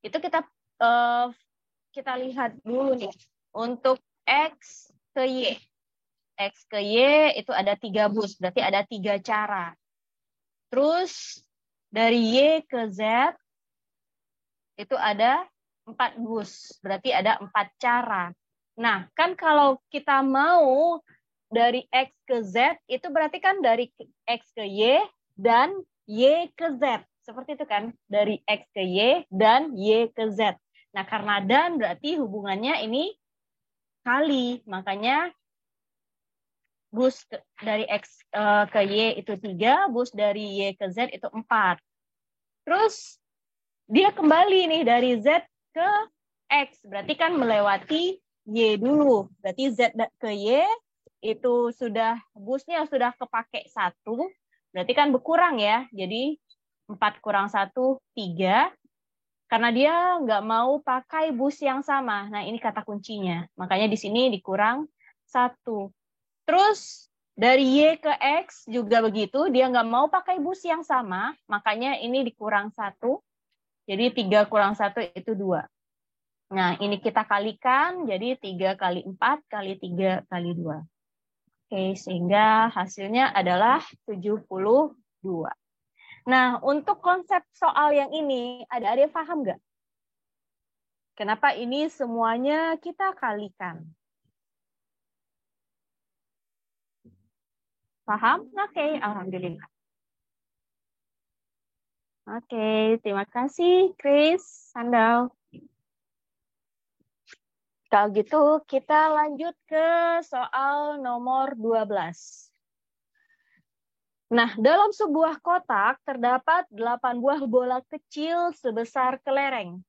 itu kita lihat dulu nih. Untuk X ke Y. X ke Y itu ada 3 bus, berarti ada 3 cara. Terus dari Y ke Z itu ada 4 bus, berarti ada 4 cara. Nah, kan kalau kita mau dari X ke Z, itu berarti kan dari X ke Y dan Y ke Z. Seperti itu kan, dari X ke Y dan Y ke Z. Nah, karena dan berarti hubungannya ini kali, makanya bus dari X ke Y itu 3, bus dari Y ke Z itu 4. Terus dia kembali nih dari Z ke X, berarti kan melewati Y dulu. Berarti Z ke Y itu sudah busnya sudah kepake 1, berarti kan berkurang ya. Jadi 4 kurang 1, 3. Karena dia nggak mau pakai bus yang sama. Nah, ini kata kuncinya. Makanya di sini dikurang 1. Terus dari Y ke X juga begitu. Dia nggak mau pakai bus yang sama. Makanya ini dikurang 1. Jadi 3 kurang 1 itu 2. Nah, ini kita kalikan. Jadi 3 kali 4 kali 3 kali 2. Oke, sehingga hasilnya adalah 72. Nah, untuk konsep soal yang ini, ada yang paham nggak? Kenapa ini semuanya kita kalikan? Paham? Oke, alhamdulillah. Oke, terima kasih Chris, Sandal. Kalau gitu, kita lanjut ke soal nomor 12. Nah, dalam sebuah kotak terdapat 8 buah bola kecil sebesar kelereng.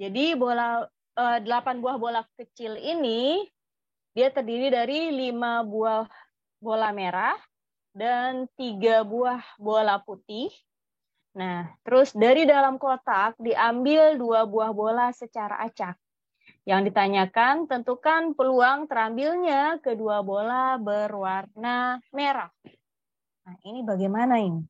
Jadi 8 buah bola kecil ini dia terdiri dari 5 buah bola merah dan 3 buah bola putih. Nah, terus dari dalam kotak diambil 2 buah bola secara acak. Yang ditanyakan, tentukan peluang terambilnya kedua bola berwarna merah. Nah, ini bagaimana ini?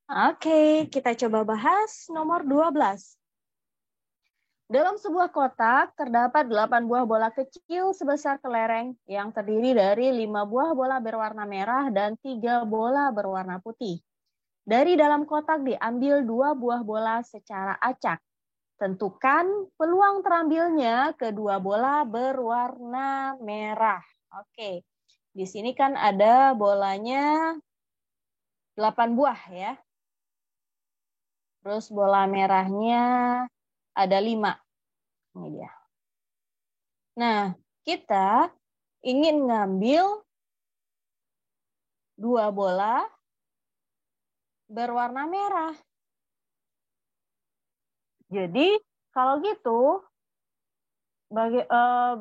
Oke, kita coba bahas nomor 12. Dalam sebuah kotak terdapat 8 buah bola kecil sebesar kelereng yang terdiri dari 5 buah bola berwarna merah dan 3 bola berwarna putih. Dari dalam kotak diambil 2 buah bola secara acak. Tentukan peluang terambilnya kedua bola berwarna merah. Oke, di sini kan ada bolanya 8 buah ya. Terus bola merahnya ada 5. Ini dia. Nah, kita ingin ngambil 2 bola berwarna merah. Jadi, kalau gitu,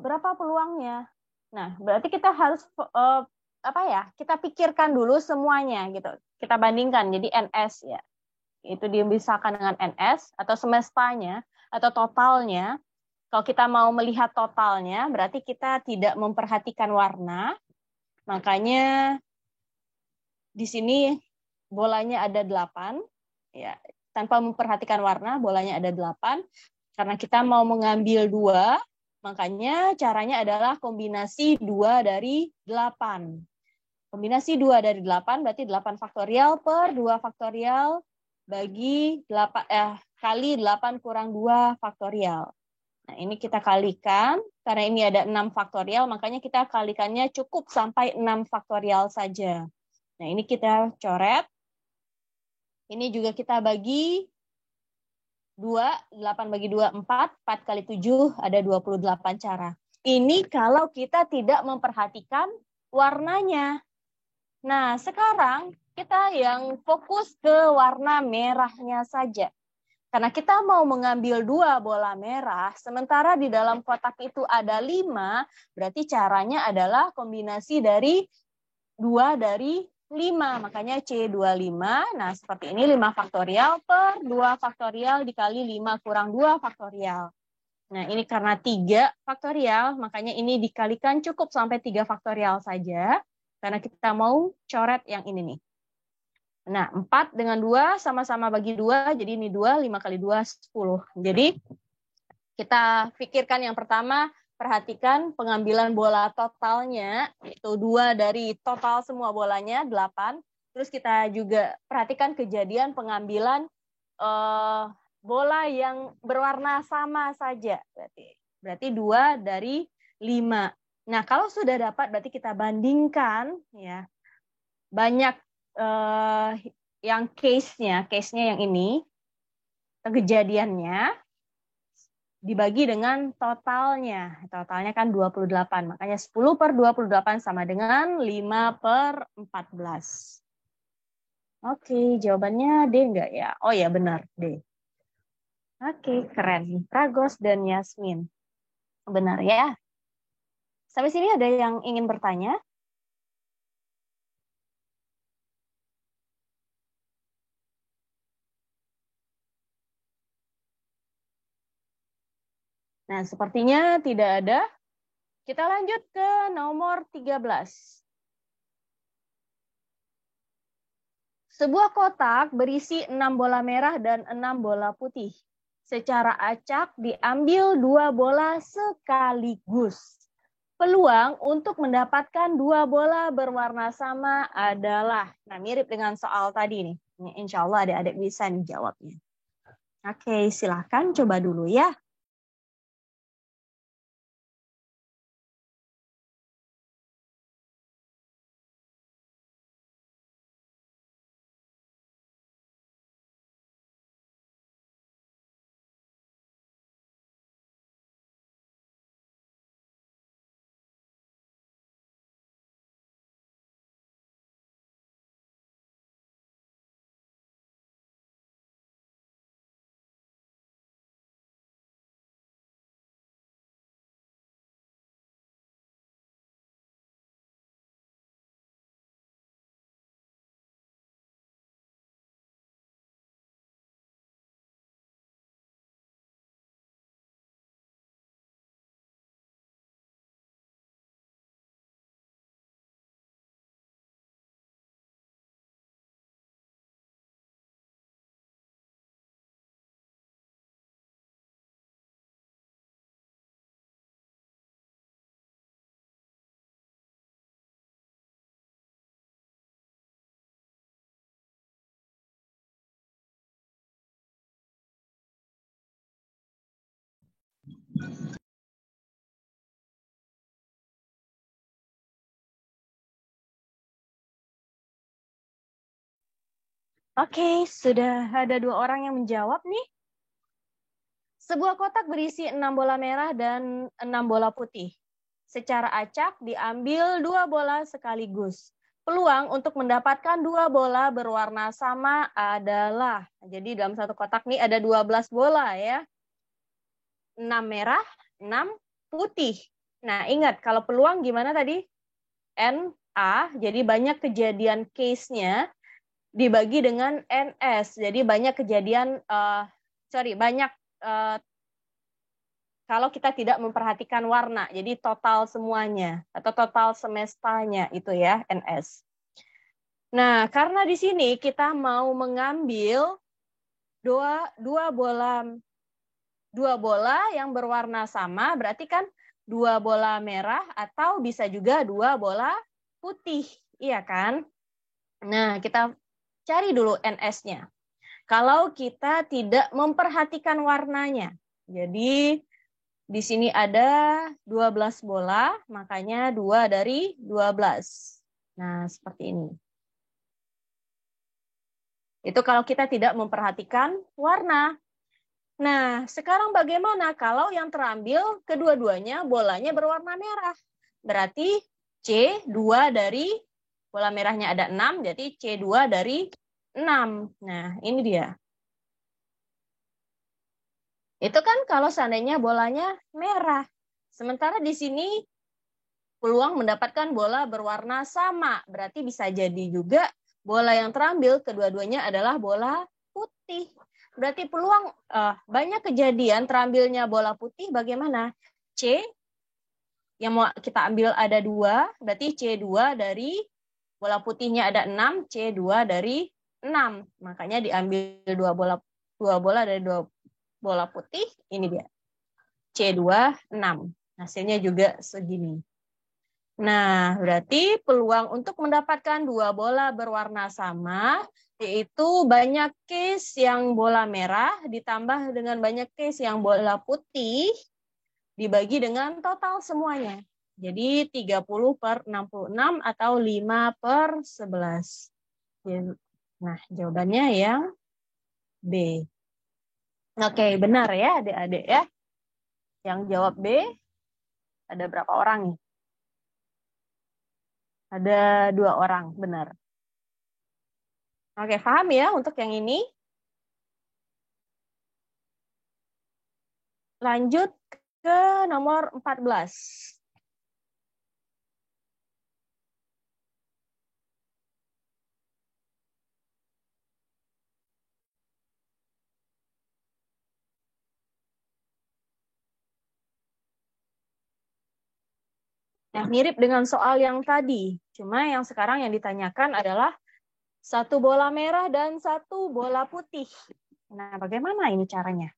berapa peluangnya? Nah, berarti kita harus kita pikirkan dulu semuanya gitu. Kita bandingkan jadi NS ya. Itu dimisahkan dengan NS atau semestanya atau totalnya. Kalau kita mau melihat totalnya, berarti kita tidak memperhatikan warna. Makanya di sini bolanya ada 8. Ya, tanpa memperhatikan warna, bolanya ada 8. Karena kita mau mengambil 2, makanya caranya adalah kombinasi 2 dari 8. Kombinasi 2 dari 8 berarti 8 faktorial per 2 faktorial bagi 8 kali 8 kurang 2 faktorial. Nah, ini kita kalikan karena ini ada 6 faktorial, makanya kita kalikannya cukup sampai 6 faktorial saja. Nah, ini kita coret. Ini juga kita bagi 2, 8 bagi 2, 4, 4 kali 7 ada 28 cara. Ini kalau kita tidak memperhatikan warnanya. Nah, sekarang kita yang fokus ke warna merahnya saja. Karena kita mau mengambil 2 bola merah, sementara di dalam kotak itu ada 5, berarti caranya adalah kombinasi dari 2 dari 5. Makanya C25, nah seperti ini 5 faktorial per 2 faktorial dikali 5 kurang 2 faktorial. Nah, ini karena 3 faktorial, makanya ini dikalikan cukup sampai 3 faktorial saja. Karena kita mau coret yang ini nih. Nah, 4 dengan 2 sama-sama bagi 2, jadi ini 2, 5 kali 2, 10. Jadi, kita pikirkan yang pertama, perhatikan pengambilan bola totalnya, itu 2 dari total semua bolanya, 8. Terus kita juga perhatikan kejadian pengambilan bola yang berwarna sama saja. Berarti 2 dari 5. Nah, kalau sudah dapat berarti kita bandingkan ya. Banyak yang case-nya yang ini, kejadiannya dibagi dengan totalnya. Totalnya kan 28. Makanya 10 per 28 sama dengan 5 per 14. Oke, jawabannya D enggak ya? Oh ya, benar, D. Oke, keren. Pragos dan Yasmin. Benar ya? Sampai sini ada yang ingin bertanya? Nah, sepertinya tidak ada. Kita lanjut ke nomor 13. Sebuah kotak berisi 6 bola merah dan 6 bola putih. Secara acak diambil 2 bola sekaligus. Peluang untuk mendapatkan 2 bola berwarna sama adalah, nah mirip dengan soal tadi nih. Insya Allah adik-adik bisa nih jawabnya. Oke, silahkan coba dulu ya. Oke, sudah ada 2 orang yang menjawab nih. Sebuah kotak berisi 6 bola merah dan 6 bola putih. Secara acak diambil 2 bola sekaligus. Peluang untuk mendapatkan 2 bola berwarna sama adalah, jadi dalam satu kotak nih ada 12 bola ya. 6 merah, 6 putih. Nah, ingat kalau peluang gimana tadi? NA, jadi banyak kejadian case-nya dibagi dengan NS. Jadi banyak kejadian, banyak kalau kita tidak memperhatikan warna. Jadi total semuanya atau total semestanya itu ya, NS. Nah, karena di sini kita mau mengambil dua bola yang berwarna sama, berarti kan 2 bola merah atau bisa juga 2 bola putih, iya kan? Nah, kita cari dulu NS-nya. Kalau kita tidak memperhatikan warnanya. Jadi di sini ada 12 bola, makanya 2 dari 12. Nah, seperti ini. Itu kalau kita tidak memperhatikan warna. Nah, sekarang bagaimana kalau yang terambil kedua-duanya bolanya berwarna merah? Berarti C, 2 dari, bola merahnya ada 6, jadi C2 dari 6. Nah, ini dia. Itu kan kalau seandainya bolanya merah. Sementara di sini peluang mendapatkan bola berwarna sama. Berarti bisa jadi juga bola yang terambil kedua-duanya adalah bola putih. Berarti peluang banyak kejadian terambilnya bola putih bagaimana? C yang mau kita ambil ada 2, berarti C2 dari bola putihnya ada 6, C2 dari 6. Makanya diambil 2 bola dari 2 bola putih, ini dia. C2 6. Hasilnya juga segini. Nah, berarti peluang untuk mendapatkan 2 bola berwarna sama, yaitu banyak case yang bola merah ditambah dengan banyak case yang bola putih, dibagi dengan total semuanya. Jadi 30/66 atau 5/11. Nah, jawabannya yang B. Oke, benar ya adik-adik ya. Yang jawab B, ada berapa orang nih? Ada 2 orang, benar. Oke, paham ya untuk yang ini? Lanjut ke nomor 14. Nah, mirip dengan soal yang tadi. Cuma yang sekarang yang ditanyakan adalah satu bola merah dan satu bola putih. Nah, bagaimana ini caranya?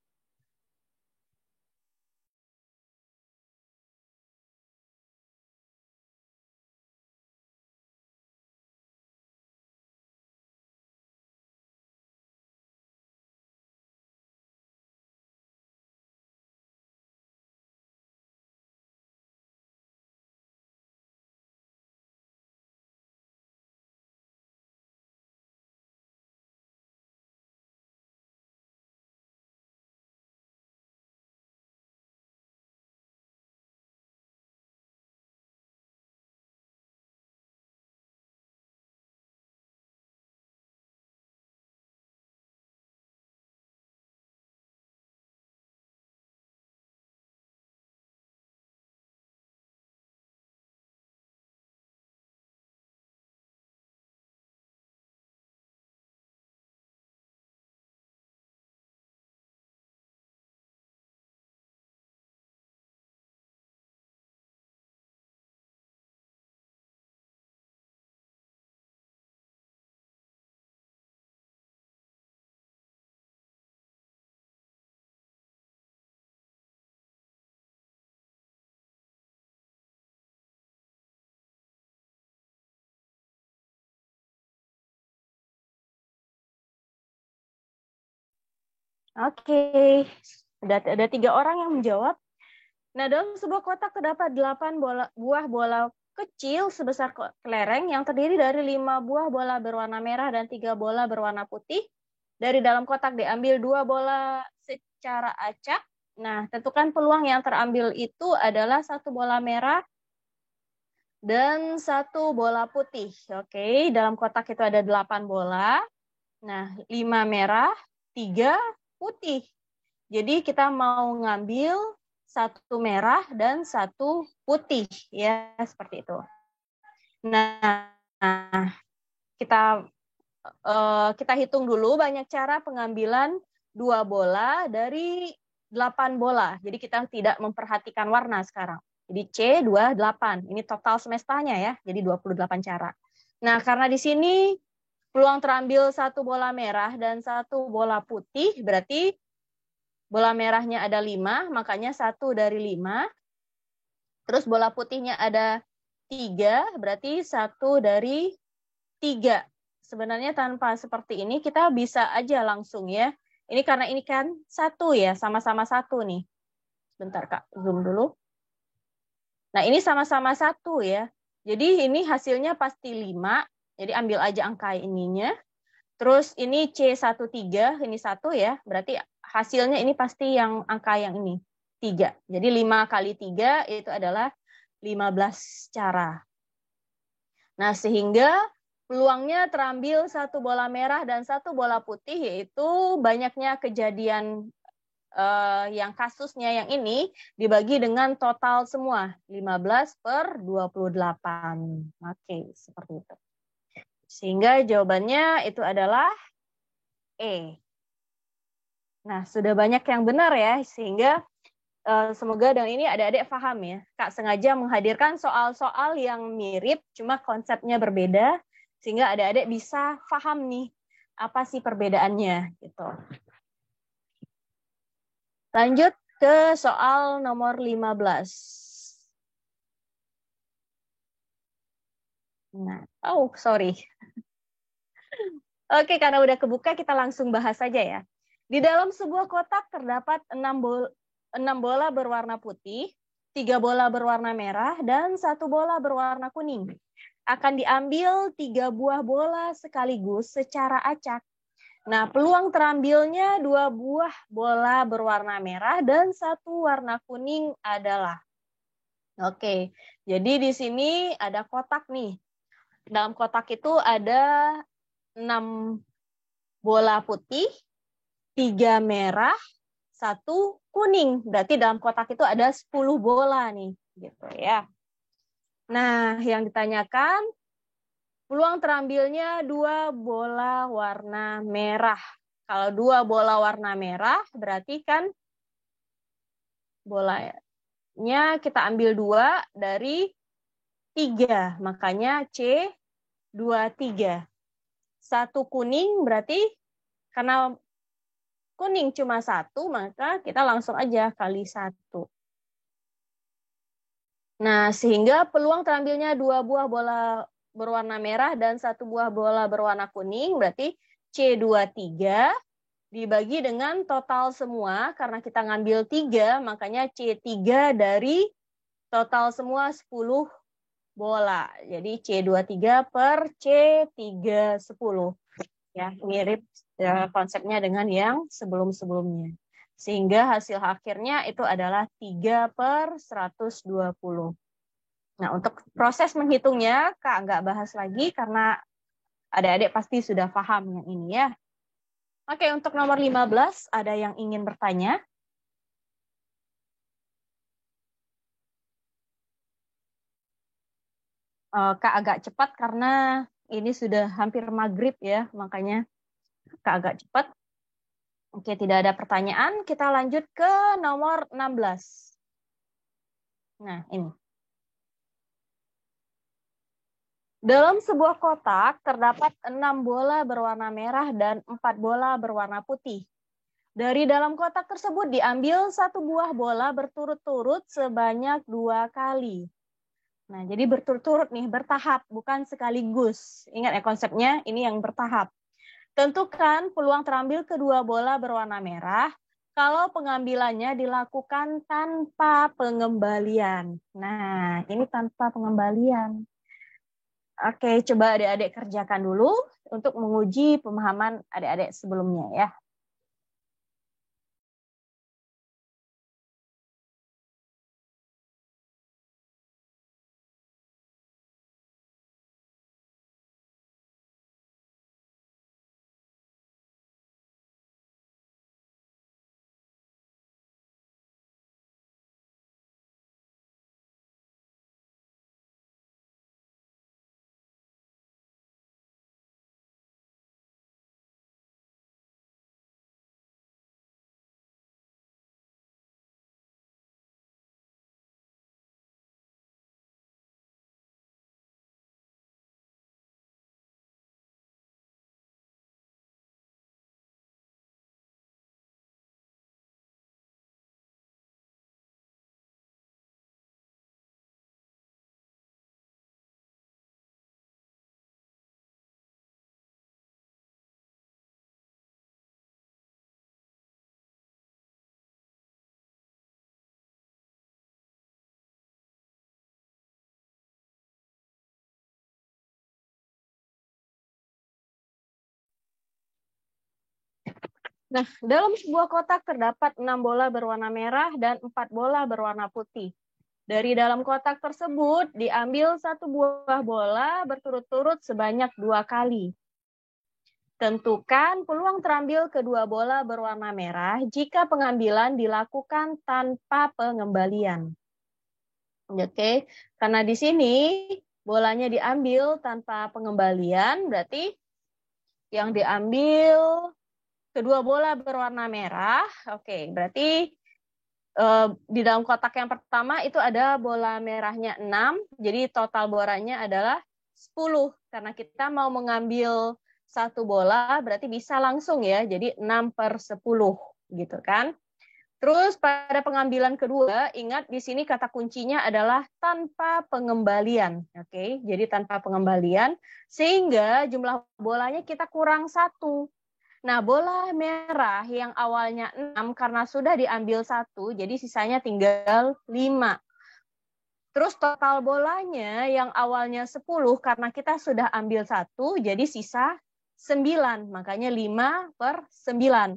Oke, ada 3 orang yang menjawab. Nah, dalam sebuah kotak terdapat 8 buah bola kecil sebesar kelereng yang terdiri dari 5 buah bola berwarna merah dan 3 bola berwarna putih. Dari dalam kotak diambil 2 bola secara acak. Nah, tentukan peluang yang terambil itu adalah 1 bola merah dan 1 bola putih. Oke, dalam kotak itu ada 8 bola. Nah, 5 merah, 3 putih. Jadi kita mau ngambil 1 merah dan 1 putih, ya seperti itu. Nah, kita hitung dulu banyak cara pengambilan 2 bola dari 8 bola. Jadi kita tidak memperhatikan warna sekarang. Jadi C 28. Ini total semestanya ya. Jadi 28 cara. Nah, karena di sini peluang terambil 1 bola merah dan 1 bola putih, berarti bola merahnya ada 5, makanya 1 dari 5. Terus bola putihnya ada 3, berarti 1 dari 3. Sebenarnya tanpa seperti ini kita bisa aja langsung ya. Ini karena ini kan 1 ya, sama-sama 1 nih. Bentar Kak, zoom dulu. Nah, ini sama-sama 1 ya. Jadi ini hasilnya pasti 5. Jadi ambil aja angka ininya. Terus ini C13, ini 1 ya. Berarti hasilnya ini pasti yang angka yang ini, 3. Jadi 5 kali 3 itu adalah 15 cara. Nah, sehingga peluangnya terambil 1 bola merah dan 1 bola putih, yaitu banyaknya kejadian yang kasusnya yang ini dibagi dengan total semua, 15/28. Oke, seperti itu. Sehingga jawabannya itu adalah E. Nah, sudah banyak yang benar ya, sehingga semoga dengan ini adik-adik paham ya. Kak sengaja menghadirkan soal-soal yang mirip, cuma konsepnya berbeda, sehingga adik-adik bisa paham nih, apa sih perbedaannya gitu. Lanjut ke soal nomor 15. Nah, sorry. Oke, karena udah kebuka, kita langsung bahas saja ya. Di dalam sebuah kotak terdapat 6 bola berwarna putih, 3 bola berwarna merah, dan 1 bola berwarna kuning. Akan diambil 3 buah bola sekaligus secara acak. Nah, peluang terambilnya 2 buah bola berwarna merah dan 1 warna kuning adalah. Oke, jadi di sini ada kotak nih. Dalam kotak itu ada 6 bola putih, 3 merah, 1 kuning. Berarti dalam kotak itu ada 10 bola nih, gitu ya. Nah, yang ditanyakan peluang terambilnya 2 bola warna merah. Kalau 2 bola warna merah, berarti kan bolanya kita ambil 2 dari 3. Makanya C23. 1 kuning berarti karena kuning cuma 1, maka kita langsung aja kali 1. Nah, sehingga peluang terambilnya 2 buah bola berwarna merah dan 1 buah bola berwarna kuning, berarti C23 dibagi dengan total semua, karena kita ngambil 3, makanya C3 dari total semua 10 bola. Jadi C23 per C310. Ya, mirip konsepnya dengan yang sebelum-sebelumnya. Sehingga hasil akhirnya itu adalah 3 per 120. Nah, untuk proses menghitungnya, Kak nggak bahas lagi karena adik-adik pasti sudah paham yang ini ya. Oke, untuk nomor 15, ada yang ingin bertanya? Kak agak cepat karena ini sudah hampir maghrib ya, makanya Kak agak cepat. Oke, tidak ada pertanyaan. Kita lanjut ke nomor 16. Nah, ini. Dalam sebuah kotak terdapat 6 bola berwarna merah dan 4 bola berwarna putih. Dari dalam kotak tersebut diambil 1 buah bola berturut-turut sebanyak 2 kali. Nah, jadi berturut-turut nih, bertahap, bukan sekaligus. Ingat ya konsepnya, ini yang bertahap. Tentukan peluang terambil kedua bola berwarna merah kalau pengambilannya dilakukan tanpa pengembalian. Nah, ini tanpa pengembalian. Oke, coba adik-adik kerjakan dulu untuk menguji pemahaman adik-adik sebelumnya ya. Nah, dalam sebuah kotak terdapat 6 bola berwarna merah dan 4 bola berwarna putih. Dari dalam kotak tersebut diambil 1 buah bola berturut-turut sebanyak 2 kali. Tentukan peluang terambil kedua bola berwarna merah jika pengambilan dilakukan tanpa pengembalian. Oke, karena di sini bolanya diambil tanpa pengembalian, berarti yang diambil kedua bola berwarna merah. Oke, berarti di dalam kotak yang pertama itu ada bola merahnya 6, jadi total bolanya adalah 10. Karena kita mau mengambil 1 bola, berarti bisa langsung ya, jadi 6 per 10, gitu kan. Terus pada pengambilan kedua, ingat di sini kata kuncinya adalah tanpa pengembalian. Oke, jadi tanpa pengembalian, sehingga jumlah bolanya kita kurang 1. Nah, bola merah yang awalnya 6 karena sudah diambil 1, jadi sisanya tinggal 5. Terus total bolanya yang awalnya 10 karena kita sudah ambil 1, jadi sisa 9. Makanya 5 per 9.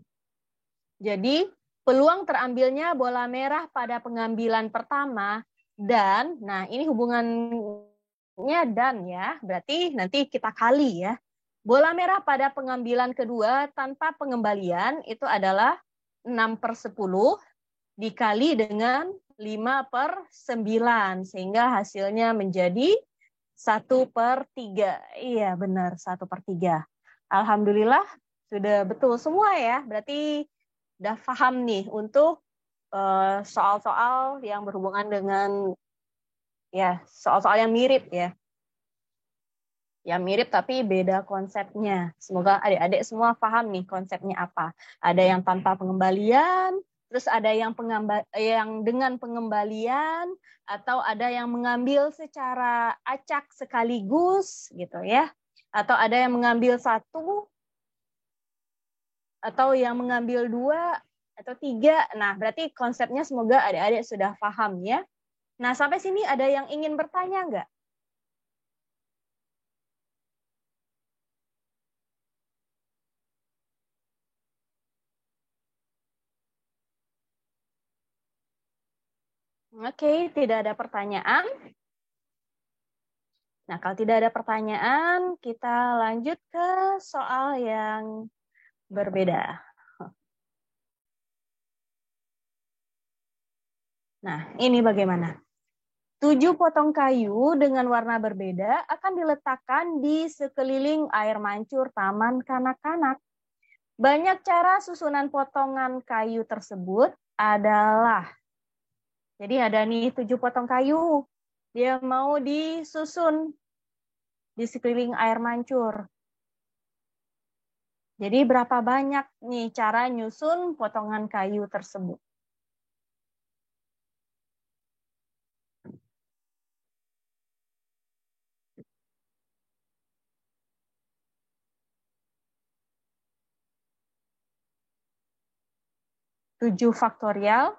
Jadi peluang terambilnya bola merah pada pengambilan pertama dan, nah ini hubungannya dan ya, berarti nanti kita kali ya. Bola merah pada pengambilan kedua tanpa pengembalian itu adalah 6 per 10 dikali dengan 5 per 9. Sehingga hasilnya menjadi 1 per 3. Iya benar, 1 per 3. Alhamdulillah sudah betul semua ya. Berarti udah paham nih untuk soal-soal yang berhubungan dengan ya, soal-soal yang mirip ya. Yang mirip tapi beda konsepnya. Semoga adik-adik semua paham nih konsepnya apa. Ada yang tanpa pengembalian, terus ada yang dengan pengembalian, atau ada yang mengambil secara acak sekaligus gitu ya. Atau ada yang mengambil satu, atau yang mengambil dua, atau tiga. Nah, berarti konsepnya semoga adik-adik sudah paham ya. Nah, sampai sini ada yang ingin bertanya nggak? Oke, tidak ada pertanyaan. Nah, kalau tidak ada pertanyaan, kita lanjut ke soal yang berbeda. Nah, ini bagaimana? 7 potong kayu dengan warna berbeda akan diletakkan di sekeliling air mancur taman kanak-kanak. Banyak cara susunan potongan kayu tersebut adalah, jadi ada nih 7 potong kayu. Dia mau disusun di sekeliling air mancur. Jadi berapa banyak nih cara nyusun potongan kayu tersebut? Tujuh faktorial.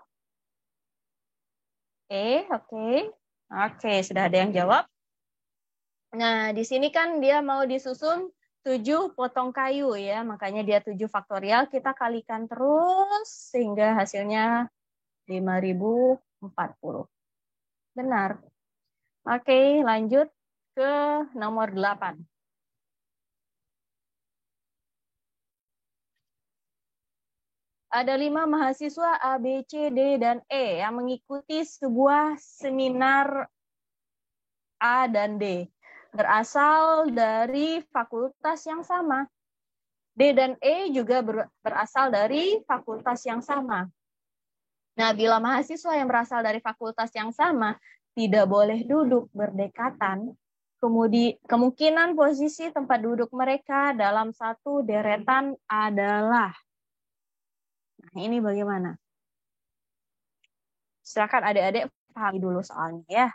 Oke. Oke, sudah ada yang jawab. Nah, di sini kan dia mau disusun 7 potong kayu ya, makanya dia 7 faktorial, kita kalikan terus sehingga hasilnya 5040. Benar. Oke, lanjut ke nomor 8. Ada 5 mahasiswa A, B, C, D, dan E yang mengikuti sebuah seminar A dan D. Berasal dari fakultas yang sama. D dan E juga berasal dari fakultas yang sama. Nah, bila mahasiswa yang berasal dari fakultas yang sama tidak boleh duduk berdekatan, kemungkinan posisi tempat duduk mereka dalam satu deretan adalah. Nah, ini bagaimana? Silakan adik-adik pahami dulu soalnya ya.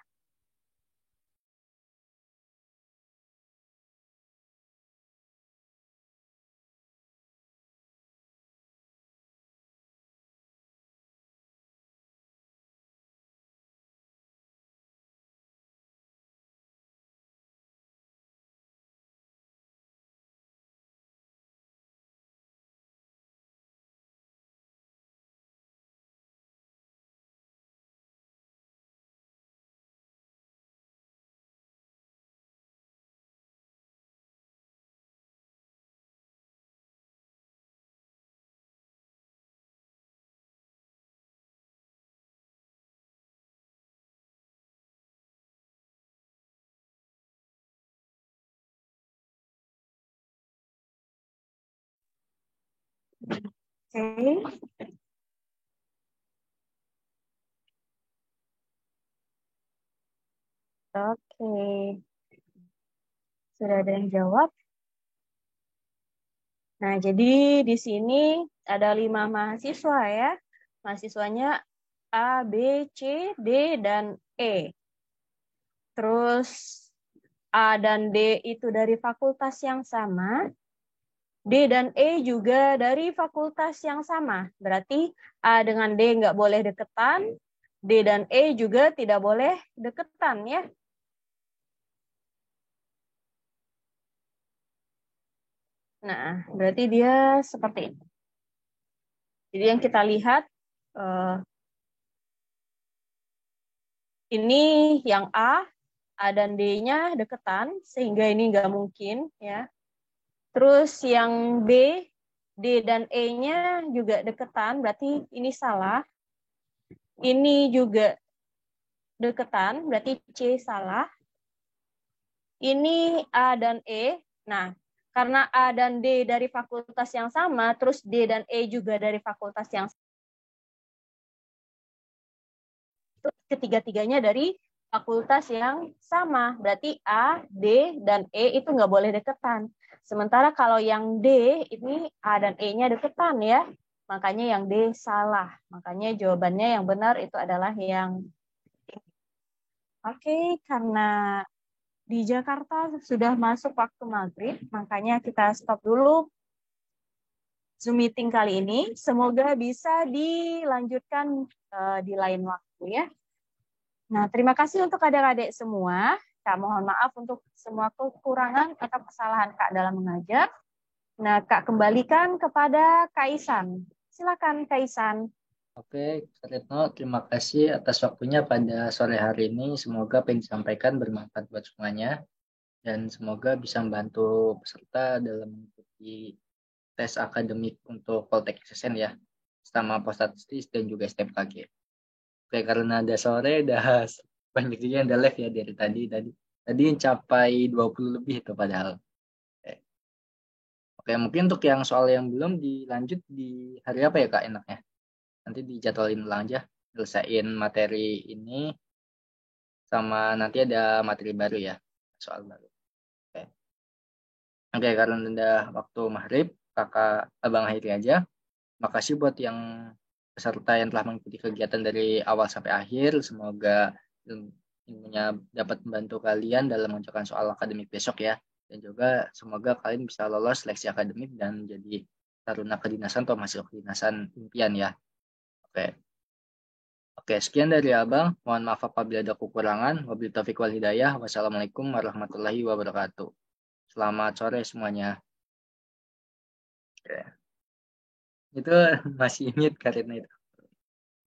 Oke. Oke. Sudah ada yang jawab? Nah, jadi di sini ada 5 mahasiswa ya. Mahasiswanya A, B, C, D, dan E. Terus A dan D itu dari fakultas yang sama. D dan E juga dari fakultas yang sama. Berarti A dengan D nggak boleh deketan. D dan E juga tidak boleh deketan ya. Nah, berarti dia seperti ini. Jadi yang kita lihat, ini yang A dan D-nya deketan, sehingga ini nggak mungkin ya. Terus yang B, D dan E-nya juga deketan, berarti ini salah. Ini juga deketan, berarti C salah. Ini A dan E. Nah, karena A dan D dari fakultas yang sama, terus D dan E juga dari fakultas yang sama, ketiga-tiganya dari fakultas yang sama. Berarti A, D, dan E itu nggak boleh deketan. Sementara kalau yang D, ini A dan E-nya deketan ya. Makanya yang D salah. Makanya jawabannya yang benar itu adalah yang Oke, karena di Jakarta sudah masuk waktu maghrib, makanya kita stop dulu Zoom meeting kali ini. Semoga bisa dilanjutkan di lain waktu ya. Nah, terima kasih untuk adik-adik semua. Kak mohon maaf untuk semua kekurangan atau kesalahan Kak dalam mengajar. Nah, Kak kembalikan kepada Kak Isan. Silakan Kak Isan. Oke, Kak Retno, terima kasih atas waktunya pada sore hari ini. Semoga apa yang disampaikan bermanfaat buat semuanya. Dan semoga bisa membantu peserta dalam mengikuti tes akademik untuk Poltek SSN ya. Sama Postatistis dan juga STMKG. Oke, karena ada sore, udah banyak juga yang udah live ya dari tadi. Tadi mencapai 20 lebih itu padahal. Oke, mungkin untuk yang soal yang belum dilanjut di hari apa ya Kak enaknya? Nanti dijadwalin ulang aja, selesaiin materi ini, sama nanti ada materi baru ya, soal baru. Oke, karena udah waktu maghrib, kakak abang akhiri aja. Makasih buat yang peserta yang telah mengikuti kegiatan dari awal sampai akhir. Semoga ilmunya dapat membantu kalian dalam mengerjakan soal akademik besok ya. Dan juga semoga kalian bisa lolos seleksi akademik dan jadi taruna kedinasan atau mahasiswa kedinasan impian ya. Oke. Oke, sekian dari abang. Mohon maaf apabila ada kekurangan. Wabillahi taufiq wal hidayah. Wassalamualaikum warahmatullahi wabarakatuh. Selamat sore semuanya. Oke. Itu masih ingat karena itu.